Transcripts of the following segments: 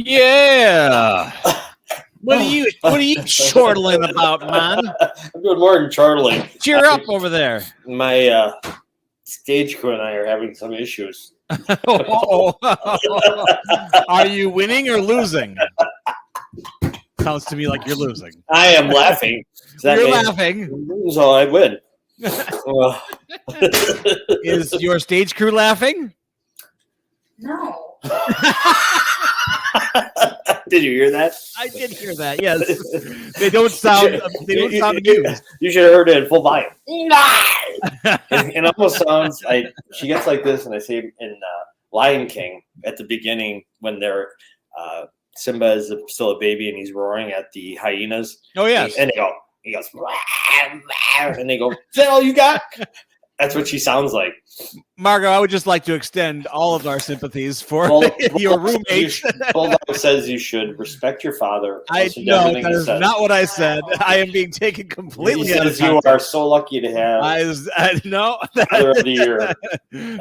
Yeah. What are you chortling about, man? I'm doing more than chortling. Cheer up over there. My stage crew and I are having some issues. Are you winning or losing? Sounds to me like you're losing. I am laughing. You're laughing. So I win. Well, Is your stage crew laughing? No. did you hear that? I did hear that. Yes, they don't sound. They don't sound amused. You should have heard it in full volume. It almost sounds like she gets like this, and I say in Lion King at the beginning when they're Simba is still a baby and he's roaring at the hyenas. Oh yes, and he goes, and they go, "Is that all you got?" That's what she sounds like. Margot, I would just like to extend all of our sympathies for your roommate. Bulldog says you should respect your father. I know that is not what I said. I am being taken completely out of context. You are so lucky to have. I know. Father of the year.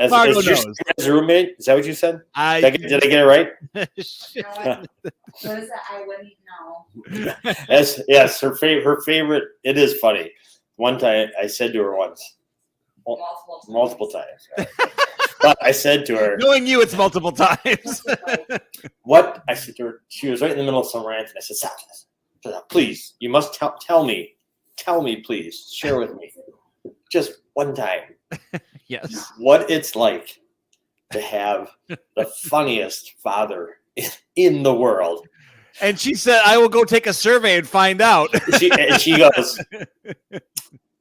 Margot knows. As roommate, is that what you said? Did I get it right? What is it? I wouldn't know. Yes, her favorite. It is funny. One time I said to her once. Multiple times. Right? But I said to her, knowing you, it's multiple times. What I said to her, she was right in the middle of some rant, and I said, "Stop, please, you must tell me, please, share with me, just one time, yes, what it's like to have the funniest father in the world." And she said, "I will go take a survey and find out." She goes,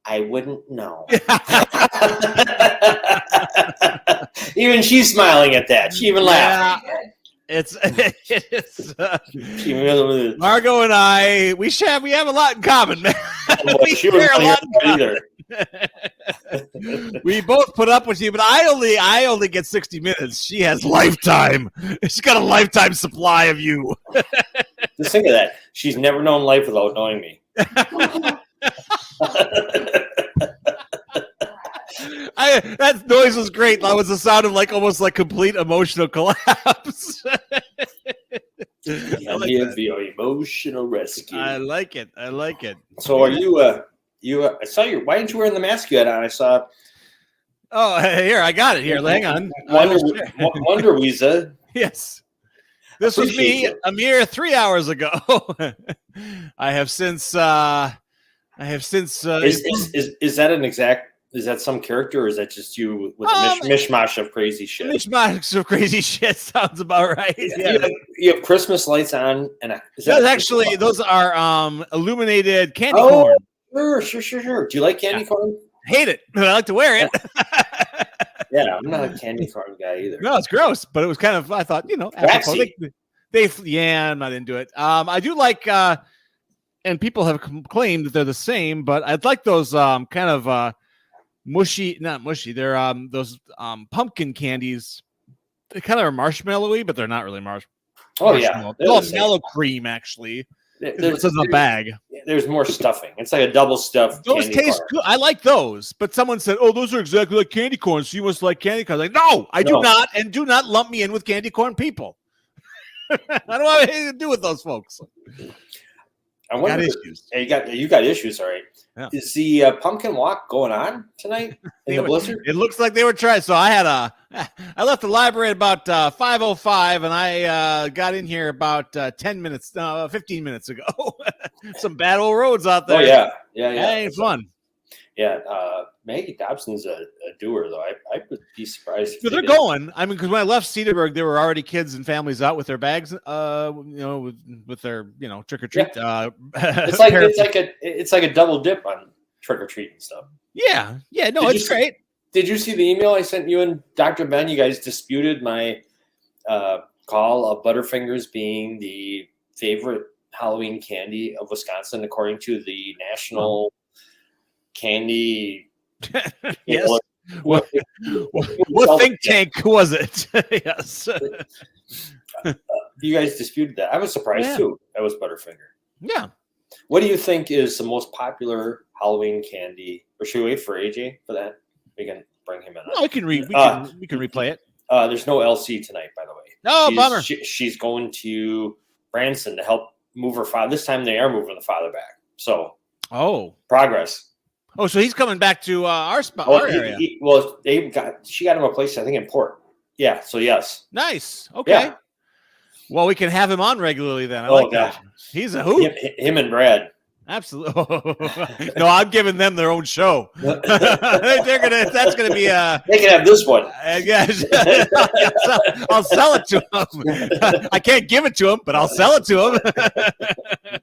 "I wouldn't know." Even she's smiling at that. She even laughed. Yeah, it's Margot and I. We have a lot in common, man. We share a lot in common. We both put up with you, but I only get 60 minutes. She has lifetime. She's got a lifetime supply of you. Just think of that. She's never known life without knowing me. That noise was great. That was the sound of almost like complete emotional collapse. The emotional rescue. I like it. So are you? I saw you. Why didn't you wear the mask you had on? I saw. Oh, here I got it. Here, hang on. Wonder Weezer. Yes, this was me a mere 3 hours ago. I have since. Is that an exact? Is that some character, or is that just you with a mishmash of crazy shit? Mishmash of crazy shit sounds about right. Yeah. You have Christmas lights on, and those are illuminated candy corn. Sure. Do you like candy corn? Hate it, but I like to wear it. Yeah, I'm not a candy corn guy either. No, it's gross, but it was kind of. I thought, I'm not into it. I do like, and people have claimed that they're the same, but I'd like those kind of. Not mushy. They're those pumpkin candies. They kind of are marshmallowy, but they're not really marshmallow. Oh yeah, they're mellow cream actually. It's in the bag. There's more stuffing. It's like a double stuffed. Those taste good. I like those, but someone said, "Oh, those are exactly like candy corn. So you must like candy corn." Like, no, I do not, and do not lump me in with candy corn people. I don't have anything to do with those folks. I wonder. You got issues, all right. Yeah. Is the pumpkin walk going on tonight in the blizzard? It looks like they were trying. So I left the library at about 5:05, and I got in here about 15 minutes ago. Some bad old roads out there. Oh yeah. That ain't fun. Yeah, Maggie Dobson's a doer though. I would be surprised. So they're going. I mean, because when I left Cedarburg, there were already kids and families out with their bags. With their trick or treat. Yeah. It's like a double dip on trick or treat and stuff. Yeah. No, it's great. Did you see the email I sent you and Dr. Ben? You guys disputed my call of Butterfingers being the favorite Halloween candy of Wisconsin, according to the National Candy. Yes. What think tank was it? Yes. You guys disputed that. I was surprised too. That was Butterfinger. Yeah. What do you think is the most popular Halloween candy? Or should we wait for AJ for that? We can bring him in. No, we can replay it. There's no LC tonight, by the way. Oh, bummer. She's going to Branson to help move her father. This time they are moving the father back. So, progress. Oh, so he's coming back to our spot, our area. She got him a place, I think, in Port. Yeah. So yes. Nice. Okay. Yeah. Well, we can have him on regularly then. I like that. He's a hoot. Him and Brad. Absolutely. No, I'm giving them their own show. That's gonna be They can have this one. Yes. I'll sell it to them. I can't give it to them, but I'll sell it to them.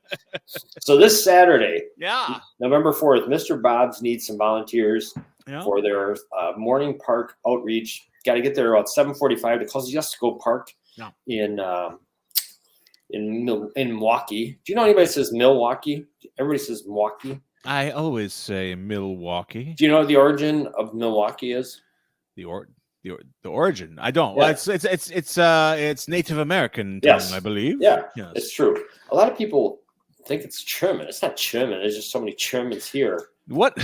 So this Saturday, Yeah, November 4th, Mr. Bob's needs some volunteers yeah. for their morning park outreach. Got to get there about 7:45 to Kosciuszko Park in Milwaukee. Do you know anybody that says Milwaukee? Everybody says Milwaukee. I always say Milwaukee. Do you know what the origin of Milwaukee is? The origin. I don't. Yeah. Well, it's Native American tongue, Yes. I believe. Yeah, Yes. it's true. A lot of people think it's German. It's not German. There's just so many Germans here. What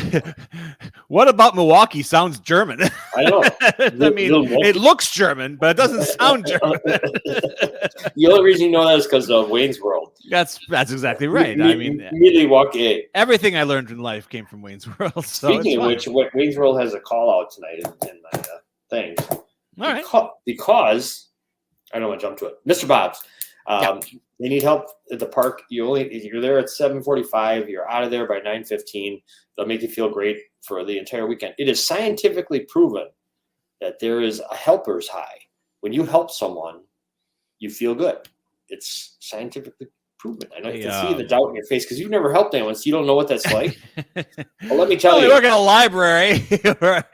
about Milwaukee sounds German? I know. I mean, it looks German, but it doesn't sound German. The only reason you know that is because of Wayne's World. That's exactly right. I mean, Milwaukee. everything I learned in life came from Wayne's World. So Speaking of which, Wayne's World has a call out tonight in my thing. all right. Because I don't want to jump to it. Mr. Bob's. They need help at the park. You're there at 7:45. You're out of there by 9:15. They'll make you feel great for the entire weekend. It is scientifically proven that there is a helper's high. When you help someone, you feel good. It's scientifically proven. I know you can see the doubt in your face because you've never helped anyone, so you don't know what that's like. Well, let me tell you. You work at a library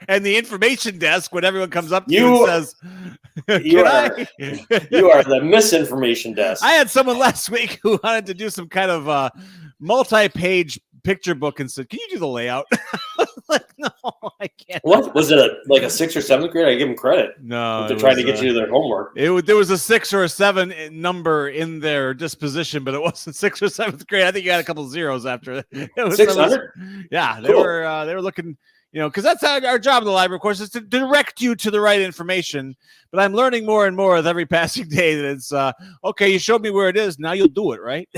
and the information desk when everyone comes up to you and says, you are the misinformation desk. I had someone last week who wanted to do some kind of multi-page picture book and said, "Can you do the layout?" Like, no, I can't. What was it? Like a 6th or 7th grade? I give them credit. No, they're trying to get you to their homework. There was a 6 or a 7 number in their disposition, but it wasn't 6th or 7th grade. I think you had a couple of zeros after it. 600. Yeah, Cool. they were looking. Because that's our job in the library, of course, is to direct you to the right information. But I'm learning more and more with every passing day that it's okay. You showed me where it is. Now you'll do it, right?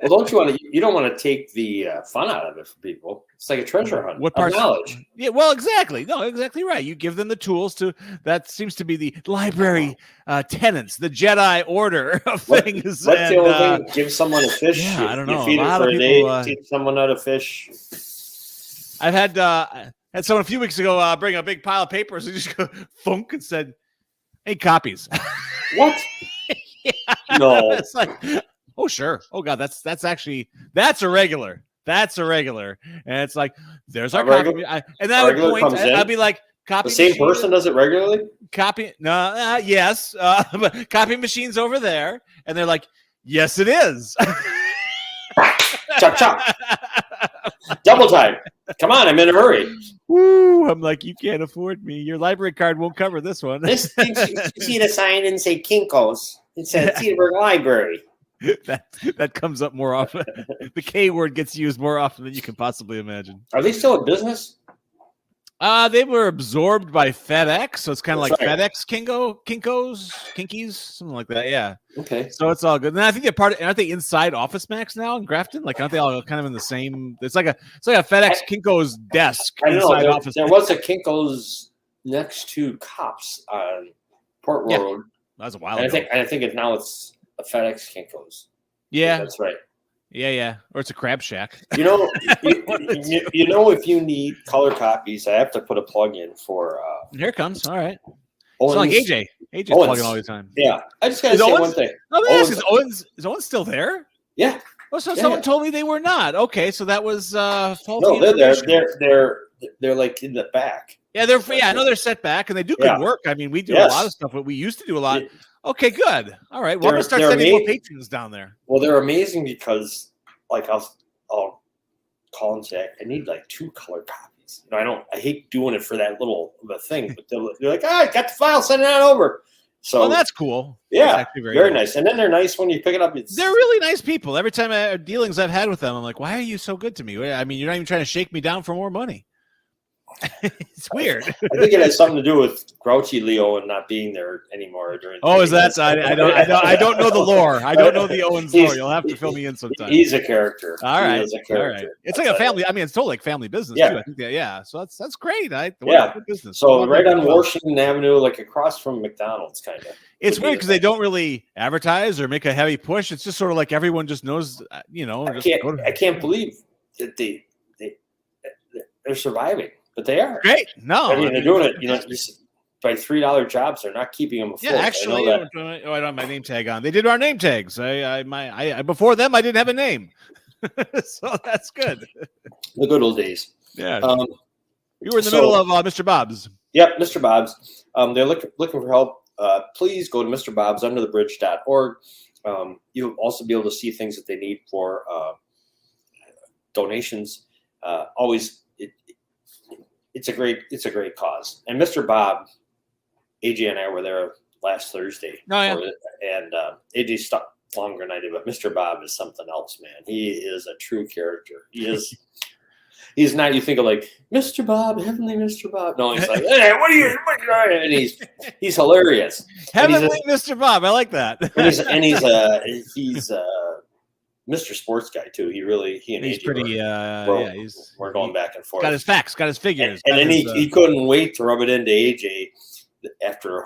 Well, you don't want to take the fun out of it for people. It's like a treasure hunt. What part of knowledge? Yeah, well, exactly. No, exactly right. You give them the tools to. That seems to be the library tenets, the Jedi order of things. What's the only thing? Give someone a fish. Yeah, I don't know. You feed it for a day. Teach someone how to fish. I've had someone a few weeks ago bring a big pile of papers and just go thunk and said, "Hey, copies." What? Yeah. No. It's like, oh sure. Oh god, that's a regular. That's a regular. And it's like, there's our copy. And then I would point. I'd be like, copy. The same machine, person does it regularly. Copy. No. Yes. But copy machines over there, and they're like, yes, it is. Chop chop. Double time. Come on, I'm in a hurry. Woo! I'm like, you can't afford me. Your library card won't cover this one. This thing, you see the sign and say Kinko's. It says Cedarburg Library. That comes up more often. The K word gets used more often than you can possibly imagine. Are they still in business? They were absorbed by FedEx, so it's kind of like right. FedEx Kinkies, something like that. Yeah. Okay. So it's all good. And I think they're aren't they inside Office Max now in Grafton? Like, aren't they all kind of in the same? It's like a FedEx Kinko's desk inside Office. There was a Kinko's next to Cops on Port Road. That was a while ago. I think now it's a FedEx Kinko's. Yeah, that's right. Yeah, or it's a Crab Shack. You know, if you need color copies, I have to put a plug in for. Here it comes. All right. Owens, it's like AJ's plugging all the time. Yeah, I just gotta say one thing. Is Owens still there? Yeah. Oh, so someone told me they were not. Okay, so that was faulty. No, they're like in the back. Yeah, I know they're set back and they do good work. I mean, we do a lot of stuff, but we used to do a lot. Okay, good. All right. Well, I'm gonna start sending more patrons down there. Well, they're amazing because, like, I'll call and say I need like 2 color copies. I hate doing it for that little of a thing, but they're like, I got the file, send it on over. So that's cool. Yeah, that's very nice. And then they're nice when you pick it up. They're really nice people. Every time dealings I've had with them, I'm like, why are you so good to me? I mean, you're not even trying to shake me down for more money. It's weird. I think it has something to do with Grouchy Leo and not being there anymore during. Oh, is that? I don't know the lore. I don't know the Owens lore. You'll have to fill me in sometime. He's a character. All right. All right. It's like a family. I mean, it's totally like family business. Yeah. Too. I think yeah. So that's great. Business. So right on Washington Avenue, like across from McDonald's, kind of. It's weird because they don't really advertise or make a heavy push. It's just sort of like everyone just knows, I can't believe that they're surviving, but they are. Great. No, they're doing it. By $3 jobs, they're not keeping them afloat. Yeah, actually, I don't have my name tag on. They did our name tags. I before them, I didn't have a name, so that's good. The good old days. Yeah. You were in the middle of Mr. Bob's. Yep, Mr. Bob's. They're looking for help. Please go to MrBobsUnderTheBridge.org. You'll also be able to see things that they need for donations. It's a great cause. And Mr. Bob, AJ and I were there last Thursday. Oh, yeah. And AJ stuck longer than I did, but Mr. Bob is something else, man. He is a true character. He is. He's not. You think of like Mr. Bob, Heavenly Mr. Bob. No, he's like, hey, what are you? And he's hilarious. Heavenly Mr. Bob, I like that. He's Mr. Sports guy too. He's AJ pretty. We're going back and forth. Got his facts, got his figures, and then he couldn't wait to rub it into AJ after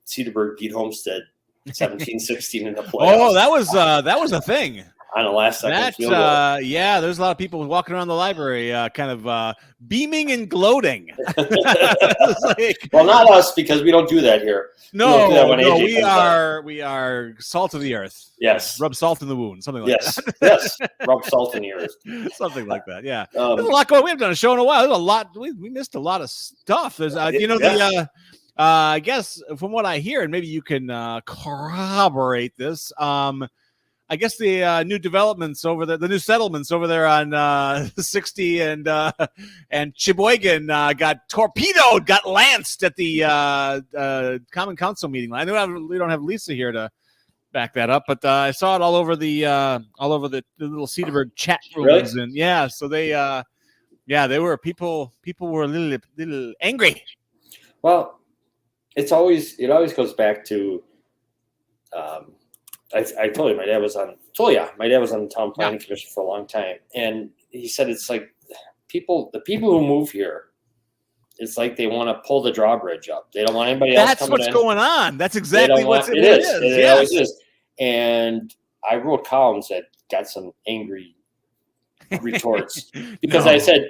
Cedarburg beat Homestead 17-16 in the playoffs. Oh, that was a thing. On the last second field goal. There's a lot of people walking around the library kind of beaming and gloating. Well, not us, because we don't do that here. No, we are salt of the earth. Yes. Rub salt in the wound, something like that. Yes, rub salt in the earth. Something like that, yeah. There's a lot going. We haven't done a show in a while. There's a lot. We missed a lot of stuff. There's, I guess from what I hear, and maybe you can corroborate this, I guess the new developments over there, the new settlements over there on 60 and Sheboygan got torpedoed, got lanced at the Common Council meeting. I know we don't have Lisa here to back that up, but I saw it all over the little Cedarburg chat rooms. Really? And yeah, so they were people were a little angry. Well, it always goes back to. I told you my dad was on the town planning commission for a long time, and he said it's like the people who move here, it's like they want to pull the drawbridge up. They don't want anybody else. That's what's going on. That's exactly what it is. is. It always is. And I wrote columns that got some angry retorts because I said,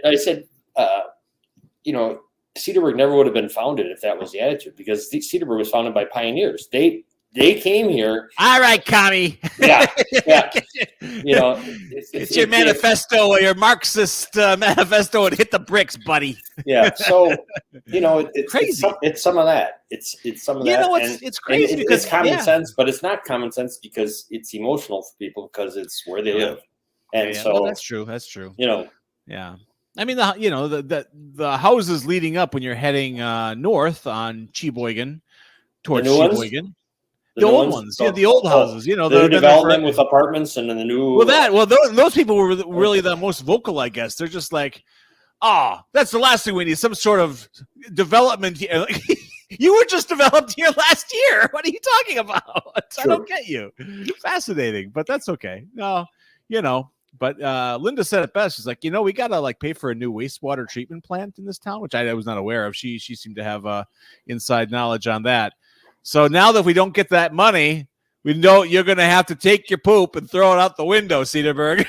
Cedarburg never would have been founded if that was the attitude, because Cedarburg was founded by pioneers. They came here. All right, commie. Yeah. It's your manifesto or your Marxist manifesto and hit the bricks, buddy. Yeah. So, it's crazy. It's some of that. It's some of that. It's crazy because it's common sense, but it's not common sense because it's emotional for people because it's where they live. And so that's true. That's true. Yeah. I mean, the houses leading up when you're heading north on Sheboygan towards Sheboygan. The old ones, the old houses, the new development with apartments and then the new. Those people were really the most vocal, I guess. They're just like, that's the last thing we need, some sort of development here. You were just developed here last year. What are you talking about? True. I don't get you. Fascinating, but that's okay. No, But Linda said it best. She's like, we got to pay for a new wastewater treatment plant in this town, which I was not aware of. She seemed to have inside knowledge on that. So now that we don't get that money, we know you're going to have to take your poop and throw it out the window, Cedarburg.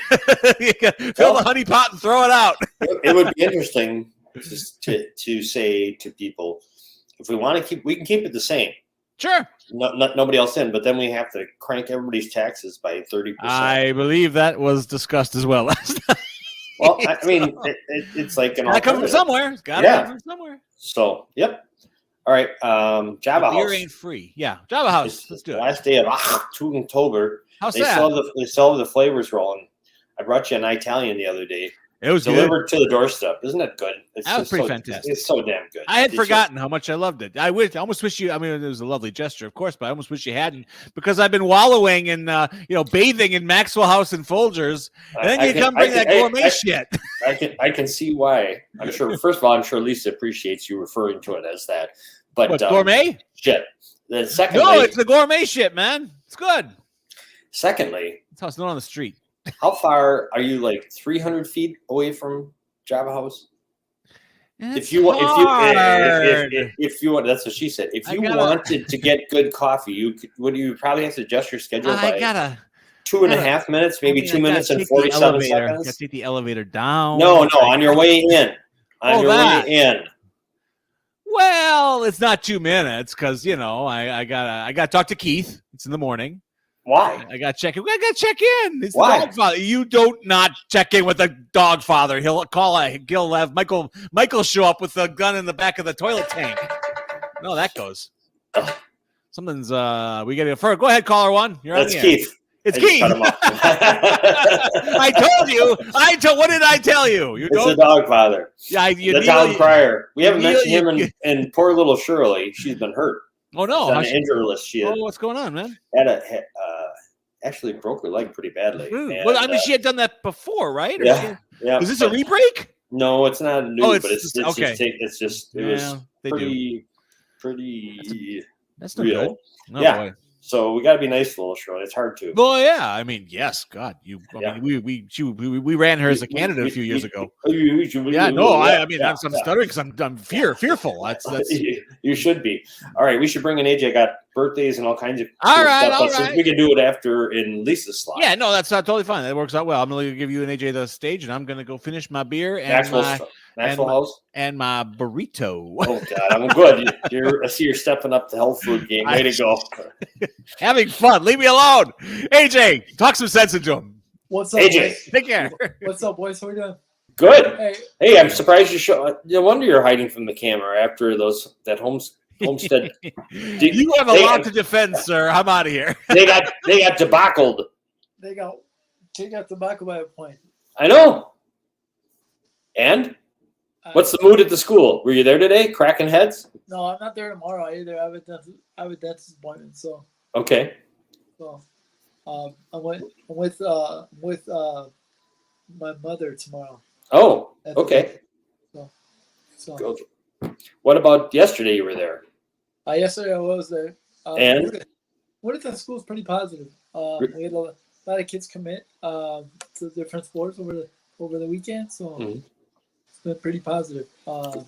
Fill the honey pot and throw it out. It would be interesting to say to people, if we want to we can keep it the same. Sure. Nobody else in, but then we have to crank everybody's taxes by 30%. I believe that was discussed as well last night. Well, I mean, it's like an. Gotta come from somewhere. It's gotta come from somewhere. So, yep. All right, Java House. Beer ain't free. Yeah, Java House. Let's do it. Last day of October. How's they that? They still have the flavors rolling. I brought you an Italian the other day. It was delivered to the doorstep. Isn't that good? That was pretty fantastic. It's so damn good. I had forgotten how much I loved it. I almost wish you. I mean, it was a lovely gesture, of course, but I almost wish you hadn't, because I've been wallowing in, bathing in Maxwell House and Folgers, and then you come bring that gourmet shit. I can see why. I'm sure. First of all, I'm sure Lisa appreciates you referring to it as that. But what, gourmet shit. Then secondly, no, it's the gourmet shit, man. It's good. Secondly, that's how it's known on the street. How far are you? 300 feet away from Java House? If you want, that's what she said. If you wanted to get good coffee, you probably have to adjust your schedule by 2.5 minutes, maybe 2 minutes and 47 seconds. Gotta take the elevator down. No, on your way in. Way in. Well, it's not 2 minutes because I gotta talk to Keith. It's in the morning. Why? I gotta check in. I gotta check in. It's Why? The dog father. You don't not check in with the dog father. He'll have Michael show up with a gun in the back of the toilet tank. No, that goes. Something's we gotta go first. Go ahead, caller one. You're on the air. Keith. It's Keith. I told you. What did I tell you? It's the dog father. Yeah, the town crier. We haven't mentioned him and poor little Shirley. She's been hurt. Oh no! On the injury list. What's going on, man? Actually broke her leg pretty badly. And, well, I mean, she had done that before, right? Yeah. Is this a re-break? No, it's not new, but it's okay. It was pretty. That's not real. Good. Oh, yeah. Boy. So we got to be nice to little Shirley. It's hard to. Well, yeah. I mean, yes. God, we ran her as a candidate a few years ago. Yeah. No, I'm stuttering because I'm fearful. That's you should be. All right, we should bring in AJ. I got birthdays and all kinds of. All right. We can do it after in Lisa's slot. Yeah. No, that's totally fine. That works out well. I'm going to give you and AJ the stage, and I'm going to go finish my beer and Maxwell House and my burrito. Oh God, I'm good. I see you're stepping up the health food game. Way to go. Having fun. Leave me alone. AJ, talk some sense into him. What's up, AJ? boys? Take care. What's up, boys? How are we doing? Good. Hey, I'm surprised you show. No wonder you're hiding from the camera after that homestead. You have a lot to defend, sir. I'm out of here. They got debacled. They got tobacco by a point. I know. And what's the mood at the school? Were you there today? Cracking heads? No, I'm not there tomorrow either. I have a dentist appointment. So okay. So I'm with my mother tomorrow. Oh, okay. So what about yesterday? You were there. Yesterday I was there. And what if the school's pretty positive? We had a lot of kids commit to different sports over the weekend, so it's been pretty positive. A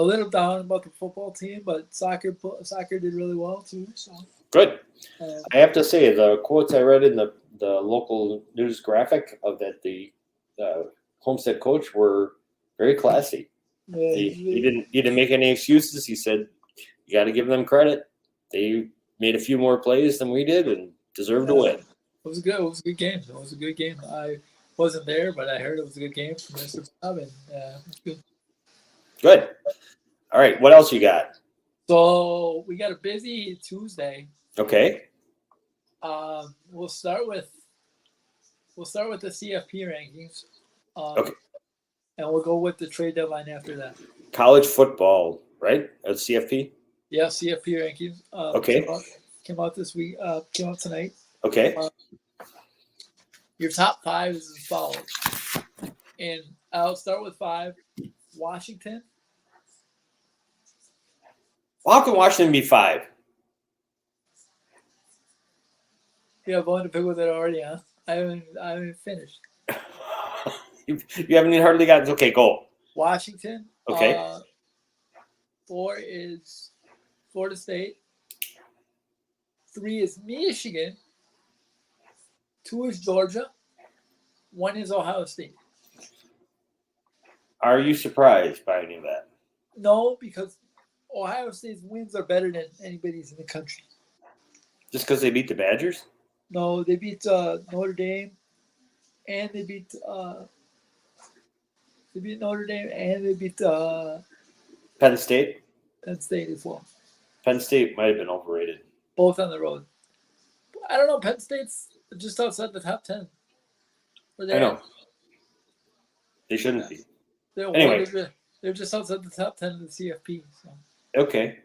little down about the football team, but soccer did really well too. So good. I have to say the quotes I read in the local news graphic of that the Homestead coach were very classy. Yeah, he didn't make any excuses. He said you got to give them credit. They made a few more plays than we did and deserved to win. It was good. It was a good game. It was a good game. I wasn't there, but I heard it was a good game from Mr. Bob, and it was good. Good. All right. What else you got? So we got a busy Tuesday. Okay. We'll start with the CFP rankings. Okay. And we'll go with the trade deadline after that. College football, right? At CFP? Yeah, CFP rankings. Okay. Came out this week. Came out tonight. Okay. Your top 5 is as follows. And I'll start with 5. Washington. Well, how can Washington be 5? You have one to pick with it already, huh? I haven't finished. You haven't even hardly gotten. Okay, go. Washington. Okay. 4 is Florida State. 3 is Michigan. 2 is Georgia. 1 is Ohio State. Are you surprised by any of that? No, because Ohio State's wins are better than anybody's in the country. Just because they beat the Badgers? No, they beat Notre Dame, and they beat Notre Dame, and they beat Penn State? Penn State as well. Penn State might have been overrated. Both on the road. I don't know. Penn State's just outside the top 10. I know. They shouldn't be. Anyway. They're just outside the top 10 of the CFP. So. Okay.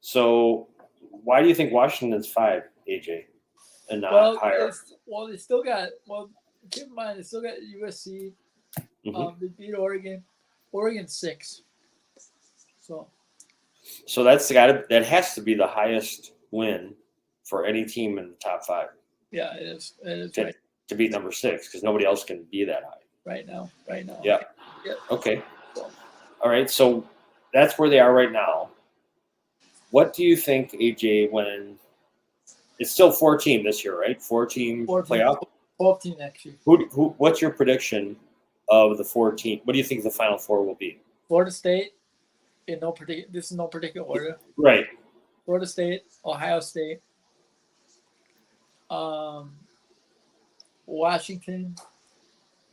So why do you think Washington's 5, AJ, and not higher? They still got – keep in mind, they still got USC. Mm-hmm. They beat Oregon. Oregon's 6. So that has to be the highest win for any team in the top 5. Yeah, it is. It is right. To beat number 6, because nobody else can be that high. Right now. Yeah. Okay. All right, so that's where they are right now. What do you think, AJ, when it's still 4-team this year, right? 4-team playoff? 12 next year. What's your prediction of the 4-team? What do you think the Final Four will be? Florida State, this is no particular order. Right. Florida State, Ohio State, Washington,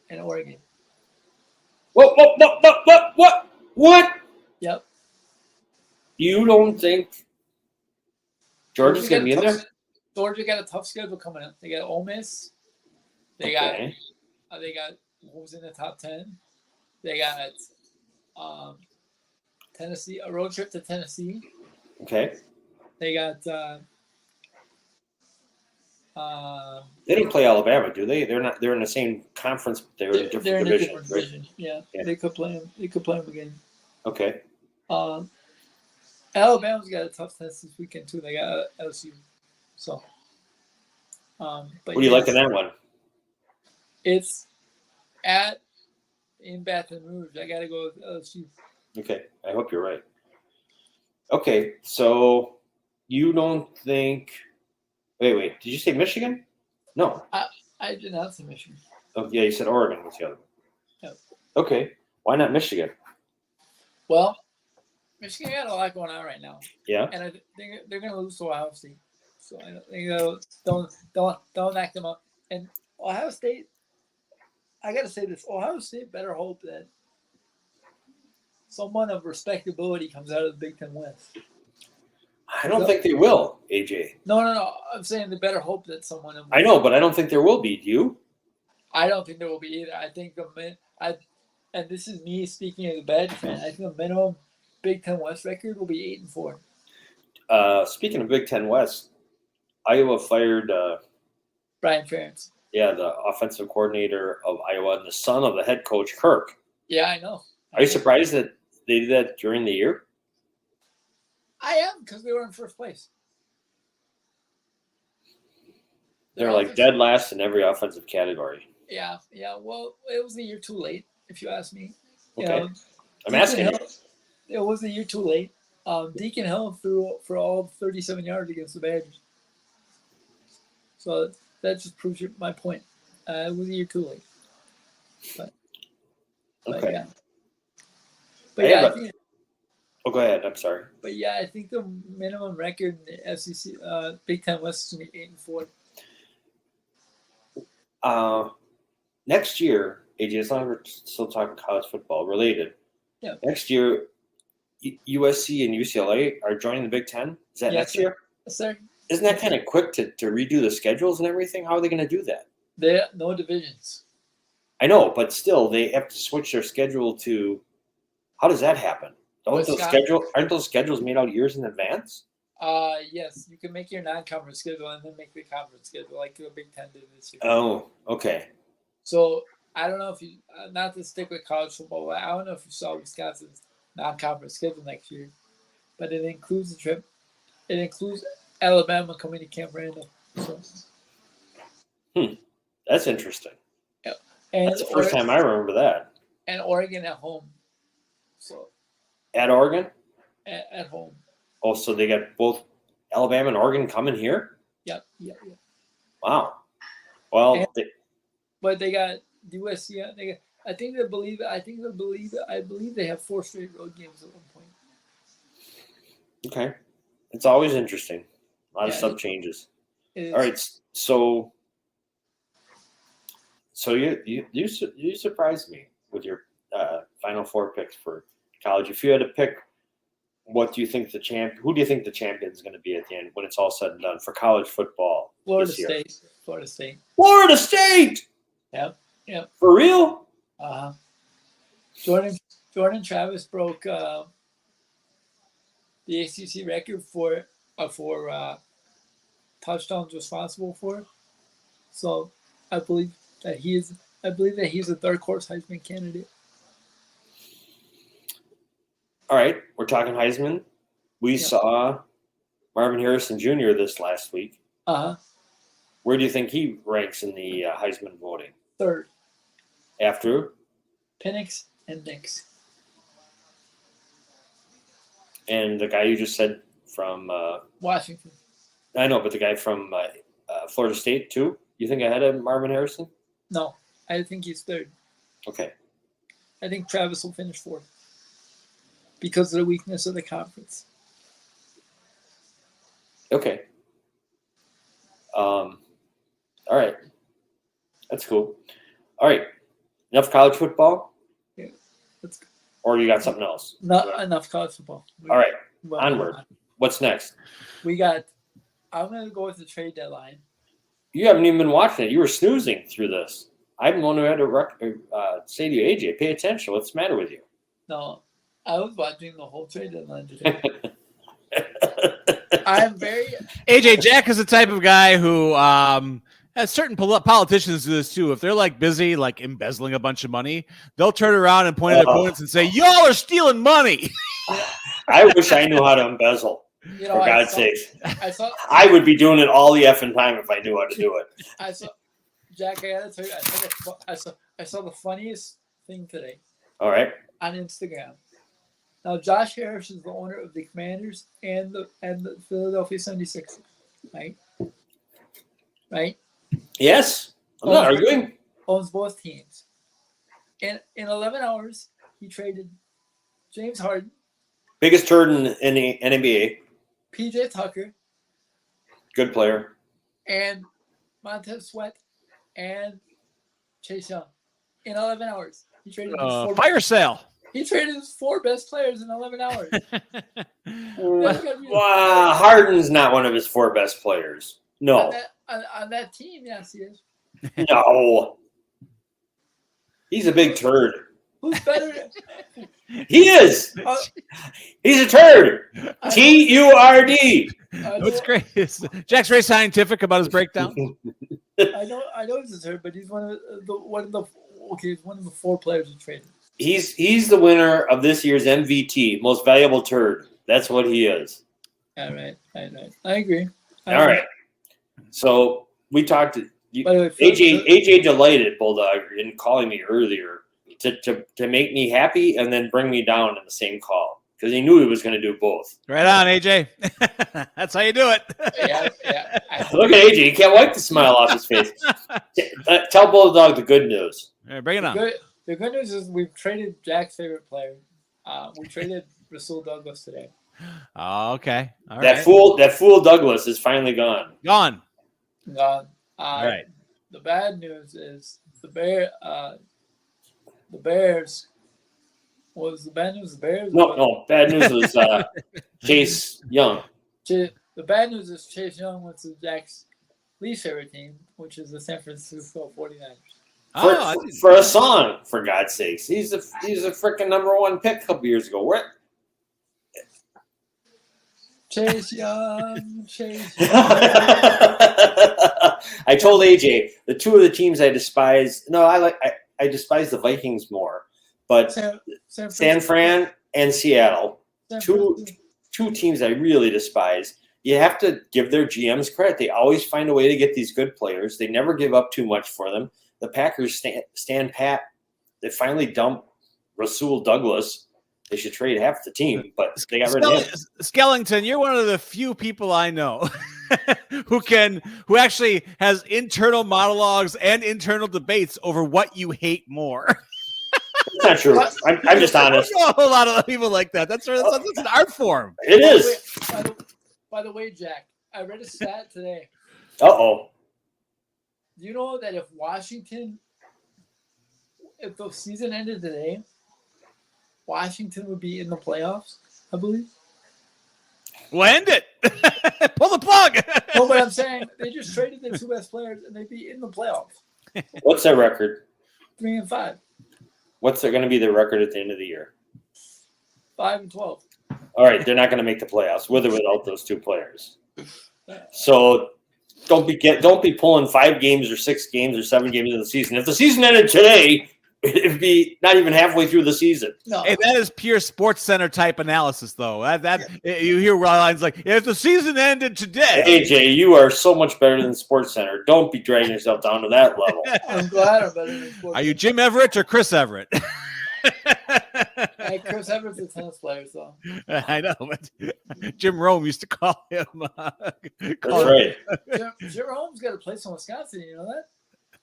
and Oregon. What? Yep. You don't think Georgia's going to be in there? Georgia got a tough schedule coming up. They got Ole Miss. They got who's in the top 10? They got Tennessee, a road trip to Tennessee. Okay. They got they didn't play Alabama, do they? They're not. They're in the same conference, but they're in different divisions. A different division. Yeah. They could play them. They could play them again. Okay. Alabama's got a tough test this weekend too. They got LSU. So. But what do you like in that one? It's in Baton Rouge. I got to go with LSU. Okay, I hope you're right. Okay, so you don't think? Wait. Did you say Michigan? No. I did not say Michigan. Oh yeah, you said Oregon was the other one. Yep. Okay, why not Michigan? Well, Michigan got a lot going on right now. Yeah. And I think they're going to lose to Ohio State. So I think don't knock them up. And Ohio State, I got to say this: Ohio State better hope that someone of respectability comes out of the Big Ten West. I don't think they will, AJ. No. I'm saying they better hope that someone. I know, but I don't think there will be. Do you? I don't think there will be either. I think and this is me speaking as a Badger fan. I think the minimum Big Ten West record will be 8-4. Speaking of Big Ten West, Iowa fired Brian Ferentz. Yeah, the offensive coordinator of Iowa and the son of the head coach, Kirk. Yeah, I know. Are you surprised that they did that during the year? I am, because they were in first place. They're like dead last in every offensive category. Yeah. Well, it was a year too late, if you ask me. Okay. I'm asking you. It was a year too late. Deacon Hill threw for all 37 yards against the Badgers. So that just proves my point. It was a year too late. But okay. Yeah. But yeah, go ahead. I'm sorry. But yeah, I think the minimum record in the SEC, Big Ten West is going to be 8-4. Next year, AJ, as long as we're still talking college football related, next year, USC and UCLA are joining the Big Ten. Is that next year? Yes, sir. Isn't that kind of quick to redo the schedules and everything? How are they going to do that? No divisions. I know, but still, they have to switch their schedule to. How does that happen? Aren't those schedules made out years in advance? Yes, you can make your non-conference schedule and then make the conference schedule like the Big Ten did this year. Oh, okay. So I don't know if you, not to stick with college football, but I don't know if you saw Wisconsin's non-conference schedule next year, but it includes the trip. It includes Alabama coming to Camp Randall. So. That's interesting. Yep. And that's the first time I remember that. And Oregon at home. So. At Oregon? At home. Oh, so they got both Alabama and Oregon coming here? Yep. Wow. Well, but they got USC. I believe they have 4 straight road games at one point. Okay, it's always interesting. A lot of stuff changes. All right, so you surprised me with your Final Four picks for college. If you had to pick, who do you think the champion is going to be at the end when it's all said and done for college football? Florida State. Florida State. Yep. For real? Jordan Travis broke the ACC record for touchdowns responsible for. So I believe that he's a third course Heisman candidate. All right, we're talking Heisman. We saw Marvin Harrison Jr. this last week. Where do you think he ranks in the Heisman voting? Third. After? Penix and Nix. And the guy you just said from Washington. I know, but the guy from Florida State too. You think ahead of Marvin Harrison? No, I think he's third. Okay. I think Travis will finish fourth because of the weakness of the conference. Okay. All right. That's cool. All right. Enough college football? Yeah. That's good. Or you got something else? Not enough college football. All right. Onward. What's next? I'm going to go with the trade deadline. You haven't even been watching it. You were snoozing through this. I'm the one who had to say to you, AJ, pay attention. What's the matter with you? No, I was watching the whole trade deadline today. I'm very AJ Jack is the type of guy who has certain politicians do this too. If they're like busy, like embezzling a bunch of money, they'll turn around and point at their opponents and say, "Y'all are stealing money." I wish I knew how to embezzle. For God's sake, I would be doing it all the effing time if I knew how to do it. Jack, I gotta tell you, I saw the funniest thing today. All right. On Instagram. Now, Josh Harris is the owner of the Commanders and the Philadelphia 76ers, right? Right? Yes. I'm not arguing. Owns both teams. And in 11 hours, he traded James Harden. Biggest turd in the NBA. PJ Tucker. Good player. And Montez Sweat and Chase Young. In 11 hours. He traded fire sale. He traded his 4 best players in 11 hours. Wow, Harden's not one of his 4 best players. No. On that team, yes, he is. No. He's a big turd. Who's better? He is. He's a turd. TURD. What's great is Jack's very scientific about his breakdown. I know he's a turd, but he's one of the 4 players who traded. He's the winner of this year's MVT, most valuable turd. That's what he is. All right. I agree. All right. So we talked to AJ delighted Bulldog in calling me earlier to make me happy and then bring me down in the same call because he knew he was going to do both. Right on, AJ. That's how you do it. Yeah. Look at AJ. He can't wipe the smile off his face. Tell Bulldog the good news. All right, bring it on. The good news is we've traded Jack's favorite player. We traded Rasul Douglas today. Oh, okay. All that fool Douglas is finally gone. Gone. All right. The bad news is the Bears. What was the bad news? The Bears? No. Bad news was Chase Young. The bad news is Chase Young went to Jack's least favorite team, which is the San Francisco 49ers. For a song, for God's sakes. He's a freaking #1 pick a couple years ago. Where? Chase Young. I told AJ the 2 of the teams I despise. No, I despise the Vikings more, but San Fran and Seattle, two teams I really despise. You have to give their GMs credit. They always find a way to get these good players. They never give up too much for them. The Packers stand pat. They finally dumped Rasul Douglas. They should trade half the team, but they got rid of him. Skellington, you're one of the few people I know who actually has internal monologues and internal debates over what you hate more. It's not true. I'm just honest. I know a lot of people like that. That's an art form. It is. By the way, Jack, I read a stat today. Uh-oh. Do you know that if the season ended today, Washington would be in the playoffs, I believe? We'll end it. Pull the plug. No, but I'm saying they just traded their 2 best players and they'd be in the playoffs. What's their record? 3-5. What's going to be their record at the end of the year? 5-12. All right, they're not going to make the playoffs with or without those 2 players. So don't be pulling 5 games or 6 games or 7 games in the season. If the season ended today, it'd be not even halfway through the season. No. Hey, that is pure Sports Center type analysis, though. You hear lines like, "If the season ended today." AJ, you are so much better than Sports Center. Don't be dragging yourself down to that level. I'm glad I'm better than Sports Center. Are you Jim Everett or Chris Everett? Hey, Chris Evans is a tennis player, so. I know, but Jim Rome used to call him. That's right. Jim Rome's got a place in Wisconsin. You know that?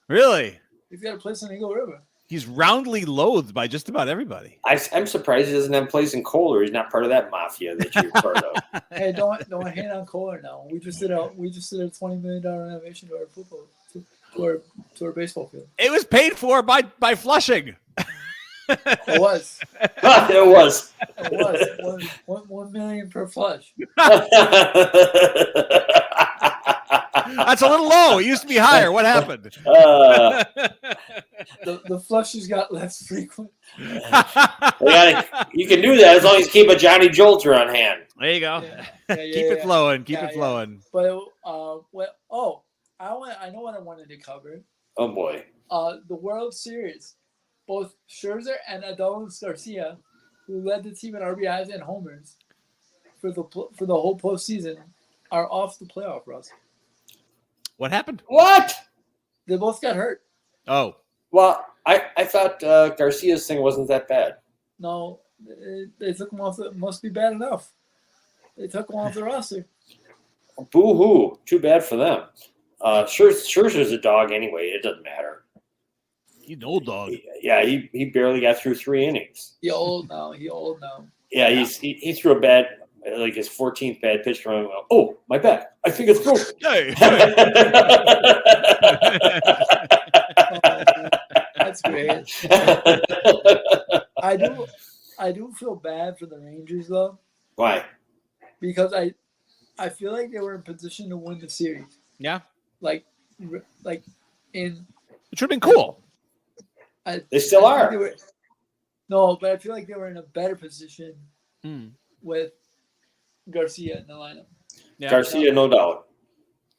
Really? He's got a place in Eagle River. He's roundly loathed by just about everybody. I'm surprised he doesn't have a place in Kohler. He's not part of that mafia that you're part of. Hey, don't hate on Kohler now. We just did a $20 million renovation to our football to our baseball field. It was paid for by Flushing. It was. It was. It was. $1 million per flush. That's a little low. It used to be higher. What happened? The flushes got less frequent. You can do that as long as you keep a Johnny Jolter on hand. There you go. Yeah, Keep it flowing. Keep it flowing. But I know what I wanted to cover. Oh boy. The World Series. Both Scherzer and Adolis Garcia, who led the team in RBIs and homers for the whole postseason, are off the playoff roster. What happened? What? They both got hurt. Oh. Well, I thought Garcia's thing wasn't that bad. No, they took him off. It must be bad enough. They took him off the roster. Boo-hoo. Too bad for them. Scherzer's a dog anyway. It doesn't matter. He's an old dog. Yeah, he barely got through 3 innings. He old now. Yeah, he threw a bad, like his 14th bad pitch from him. Oh, my back. I think it's broken. Hey. That's great. I do feel bad for the Rangers though. Why? Because I feel like they were in position to win the series. Yeah. Like in. It should have been cool. They still are. No, but I feel like they were in a better position with Garcia in the lineup. Yeah. Garcia, no doubt.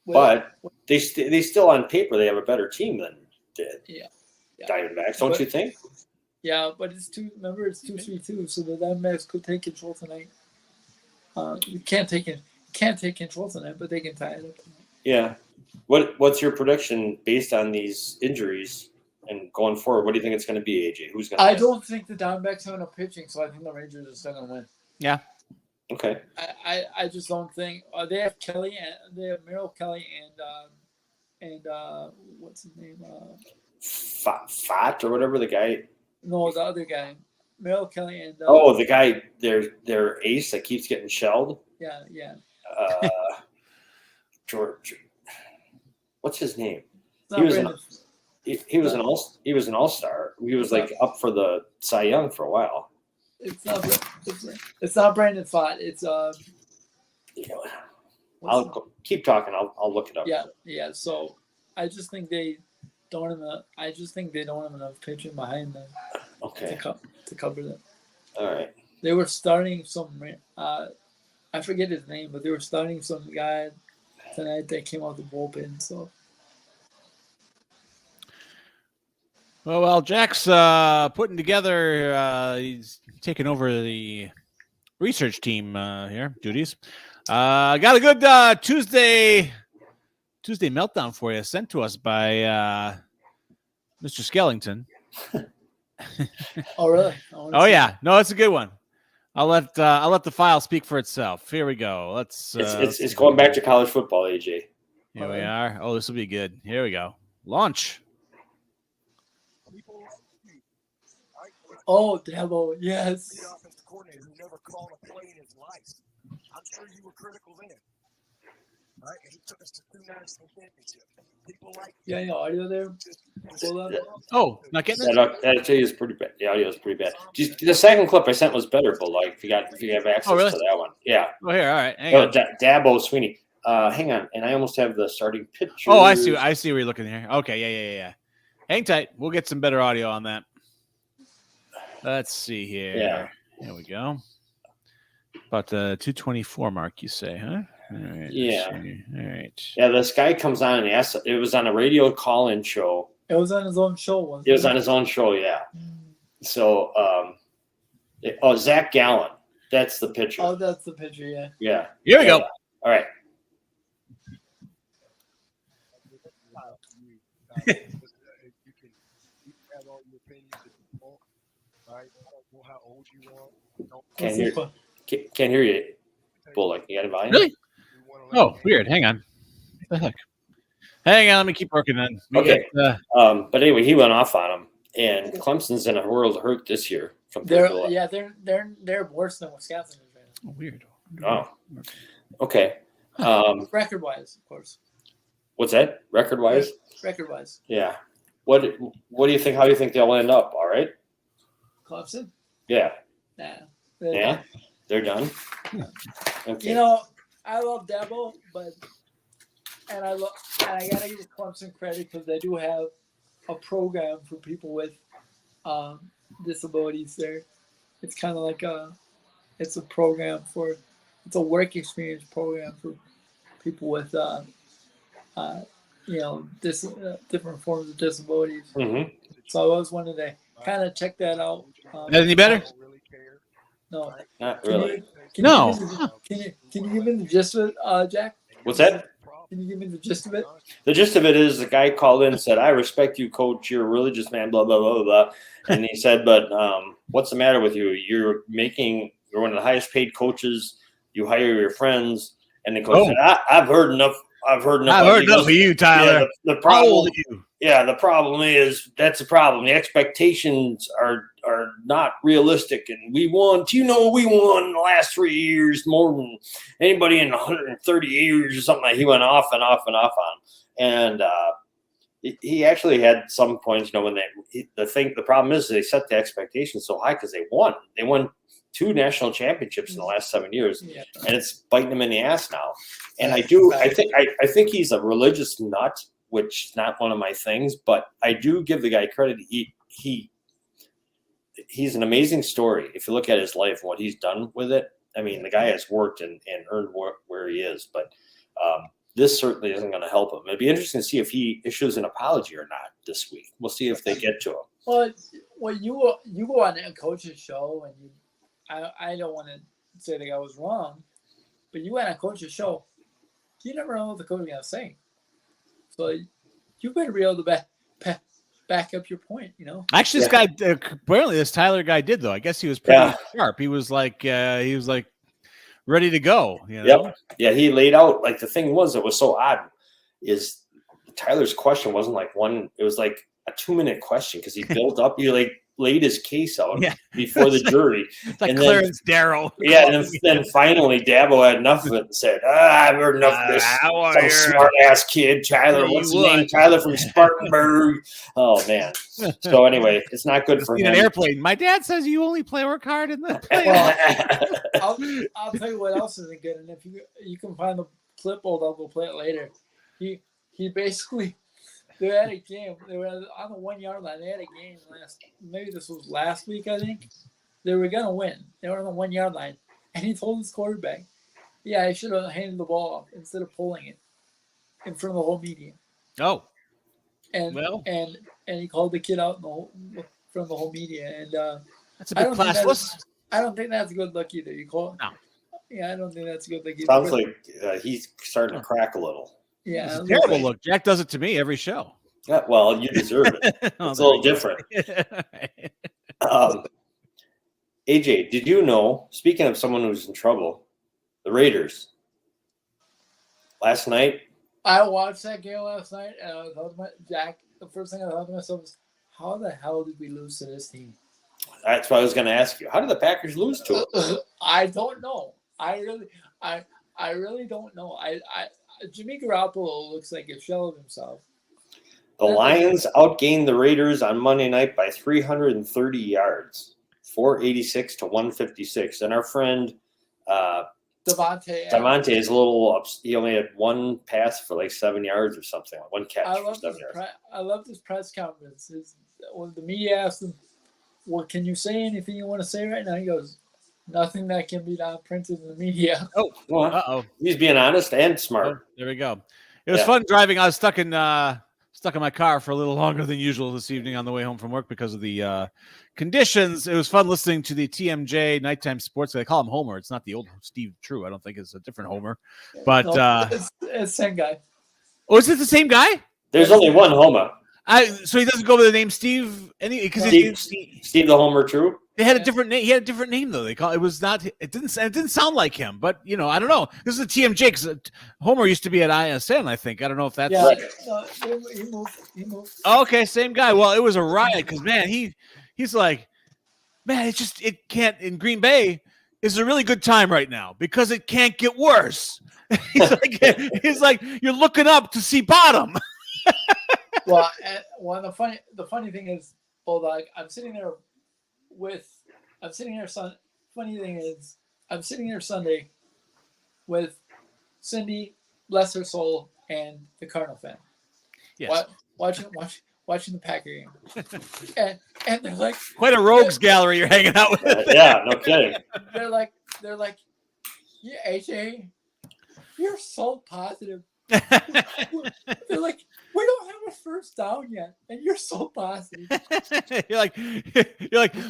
But they still on paper they have a better team than did. Yeah. Diamondbacks, don't you think? Yeah, but it's 2-3-2, so the Diamondbacks could take control tonight. You can't take control tonight, but they can tie it up tonight. Yeah. What's your prediction based on these injuries and going forward? What do you think it's going to be, AJ? Who's going to I don't think the Diamondbacks have enough pitching, so I think the Rangers are still going to win. Yeah. Okay. I just don't think they have Kelly and they have Merrill Kelly and what's his name? Fat or whatever the guy. No, the other guy, Merrill Kelly and. The guy, their ace that keeps getting shelled. Yeah. George. What's his name? He was an all-star. He was like up for the Cy Young for a while. It's not Brandon Pfaadt. It's I'll keep talking. I'll look it up. Yeah. So I just think they don't have enough. I just think they don't have enough pitching behind them. Okay. To cover them. All right. They were starting some. I forget his name, but they were starting some guy tonight that came out the bullpen. So. Well, Jack's putting together. He's taking over the research team here, duties. Got a good Tuesday meltdown for you, sent to us by Mr. Skellington. Oh, really? Oh, yeah. No, it's a good one. I'll let the file speak for itself. Here we go. Let's. It's going back to college football, AJ. Here we are. Oh, this will be good. Here we go. Launch. Oh, Dabo, yes. The offensive coordinator who never called a play in his life. I'm sure you were critical then. Right? And he took us to 2 national championships. People like yeah, audio there. Oh, not getting it? That actually is pretty bad. The audio is pretty bad. The second clip I sent was better, but like if you have access really? to that one. Yeah. Oh, here, all right. Hang on. Dabo Sweeney. Hang on. And I almost have the starting pitcher. Oh, I see where you're looking here. Okay, yeah. Hang tight. We'll get some better audio on that. Let's see here. Yeah. Here we go. About the 224 mark, you say, huh? All right. Yeah. All right. Yeah, this guy comes on and asks. It was on a radio call-in show. It was on his own show, wasn't it? It was on his own show, yeah. So, Zach Gallen. That's the pitcher. Oh, that's the pitcher, yeah. Yeah. Here we go. All right. how old you are. Don't Can't hear you, Bullock. You got a volume? Really? we want to Oh, weird. Hang on. What the heck? Hang on. Let me keep working on. Okay. But anyway, he went off on him, and Clemson's in a world of hurt this year. They're worse than Wisconsin is right now. Oh, weird. Oh, okay. Record wise, of course. What's that? Record wise? Record wise. Yeah. What do you think? How do you think they'll end up? All right. Clemson? Yeah. Nah. Yeah. They're done. Okay. You know, I love Dabo, and I gotta give Clemson credit because they do have a program for people with disabilities there. It's kind of like it's a work experience program for people with different forms of disabilities. Mm-hmm. So I always wanted to kind of check that out. Any better? No. Not really. Can you give me the gist of it, Jack? What's that? Can you give me the gist of it? The gist of it is the guy called in and said, "I respect you, coach. You're a religious man, blah, blah, blah, blah." And he said, "But what's the matter with you? You're one of the highest paid coaches. You hire your friends." And the coach said, I've heard enough. I've heard enough of you, Tyler. Yeah, the problem, how old are you? Yeah, the problem is that's the problem. The expectations are not realistic, and we won in the last 3 years more than anybody in 130 years or something. Like he went off and off and off on, and he actually had some points. When the problem is they set the expectations so high because they won. They won 2 national championships in the last 7 years, and it's biting him in the ass now. And I think he's a religious nut, which is not one of my things, but I do give the guy credit. He's an amazing story. If you look at his life and what he's done with it, I mean, the guy has worked and earned where he is, but this certainly isn't going to help him. It'd be interesting to see if he issues an apology or not this week. We'll see if they get to him. Well, you go on a coach's show, and I don't want to say the guy was wrong, but you went on a coach's show. You never know what the coach is going to say. So you better be able to back up your point, Actually, this guy, apparently this Tyler guy did, though. I guess he was pretty sharp. He was like ready to go. Yep. Yeah, he laid out, like, the thing was, it was so odd, is Tyler's question wasn't like one, it was like a 2-minute question because he built up, he laid his case out before the jury. It's like Clarence Darrow. Yeah, and then finally Dabo had enough of it and said, I've heard enough of this. Some smart-ass kid, Tyler. What's his name? Tyler from Spartanburg. Oh, man. So anyway, it's not good for him. An airplane. My dad says you only work hard in the playoffs. I'll tell you what else isn't good, and if you can find the clip, I'll go play it later. He basically... They had a game. They were on the 1 yard line. They had a game maybe this was last week, I think. They were going to win. They were on the 1 yard line. And he told his quarterback, I should have handed the ball off instead of pulling it in front of the whole media. Oh. And he called the kid out in front of the whole media. And that's a bit classless. I don't think that's a good look either. You call it? No. Yeah, I don't think that's a good look either. Sounds like he's starting to crack a little. Yeah, it's a terrible look. Jack does it to me every show. Yeah, well, you deserve it. It's a little different. AJ, did you know, speaking of someone who's in trouble, the Raiders, last night? I watched that game last night, and I was talking to Jack. The first thing I thought to myself was, how the hell did we lose to this team? That's what I was going to ask you. How did the Packers lose to it? I don't know. I really don't know. Jimmy Garoppolo looks like a shell of himself. The Lions outgained the Raiders on Monday night by 330 yards, 486 to 156. And our friend Devontae is a little up. He only had one pass for like 7 yards or something, one catch for 7 yards. I love this press conference. When the media asked him, "Well, can you say anything you want to say right now?" He goes, "Nothing that can be not printed in the media." Oh, well, he's being honest and smart. Oh, there we go. It was fun driving. I was stuck in my car for a little longer than usual this evening on the way home from work because of the conditions. It was fun listening to the TMJ nighttime sports. They call him Homer. It's not the old Steve True. I don't think it's a different Homer. But it's the same guy. Oh, is it the same guy? There's only one Homer. So he doesn't go by the name Steve because Steve the Homer True. They had a different name. He had a different name though. They call it was not. It didn't sound like him. But I don't know. This is a TMJ because Homer used to be at ISN. I think I don't know if that's. Yeah, he moved. Okay, same guy. Well, it was a riot because man, he's like, man, it can't in Green Bay is a really good time right now because it can't get worse. he's like you're looking up to see bottom. Well, the funny thing is, like I'm sitting there Sunday with Cindy, bless her soul, and the Cardinal fan. Yes. Watching the Packer game, and they're like quite a rogues gallery you're hanging out with. Yeah, no kidding. They're like, yeah, AJ, you're so positive. They're like, we don't have a first down yet, and you're so positive. you're like,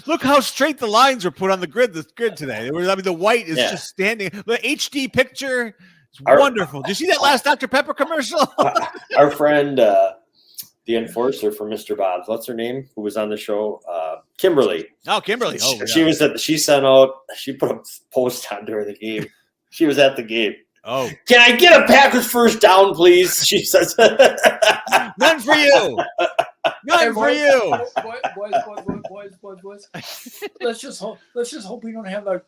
look how straight the lines were put on the grid today. The white is just standing. The HD picture is wonderful. Did you see that last Dr. Pepper commercial? Our friend, the enforcer for Mr. Bob's, what's her name? Who was on the show? Kimberly. Oh, Kimberly. Oh, She put a post on during the game. She was at the game. Oh, can I get a Packers first down, please? She says. None for you. None for you. Boys. Let's just hope we don't have the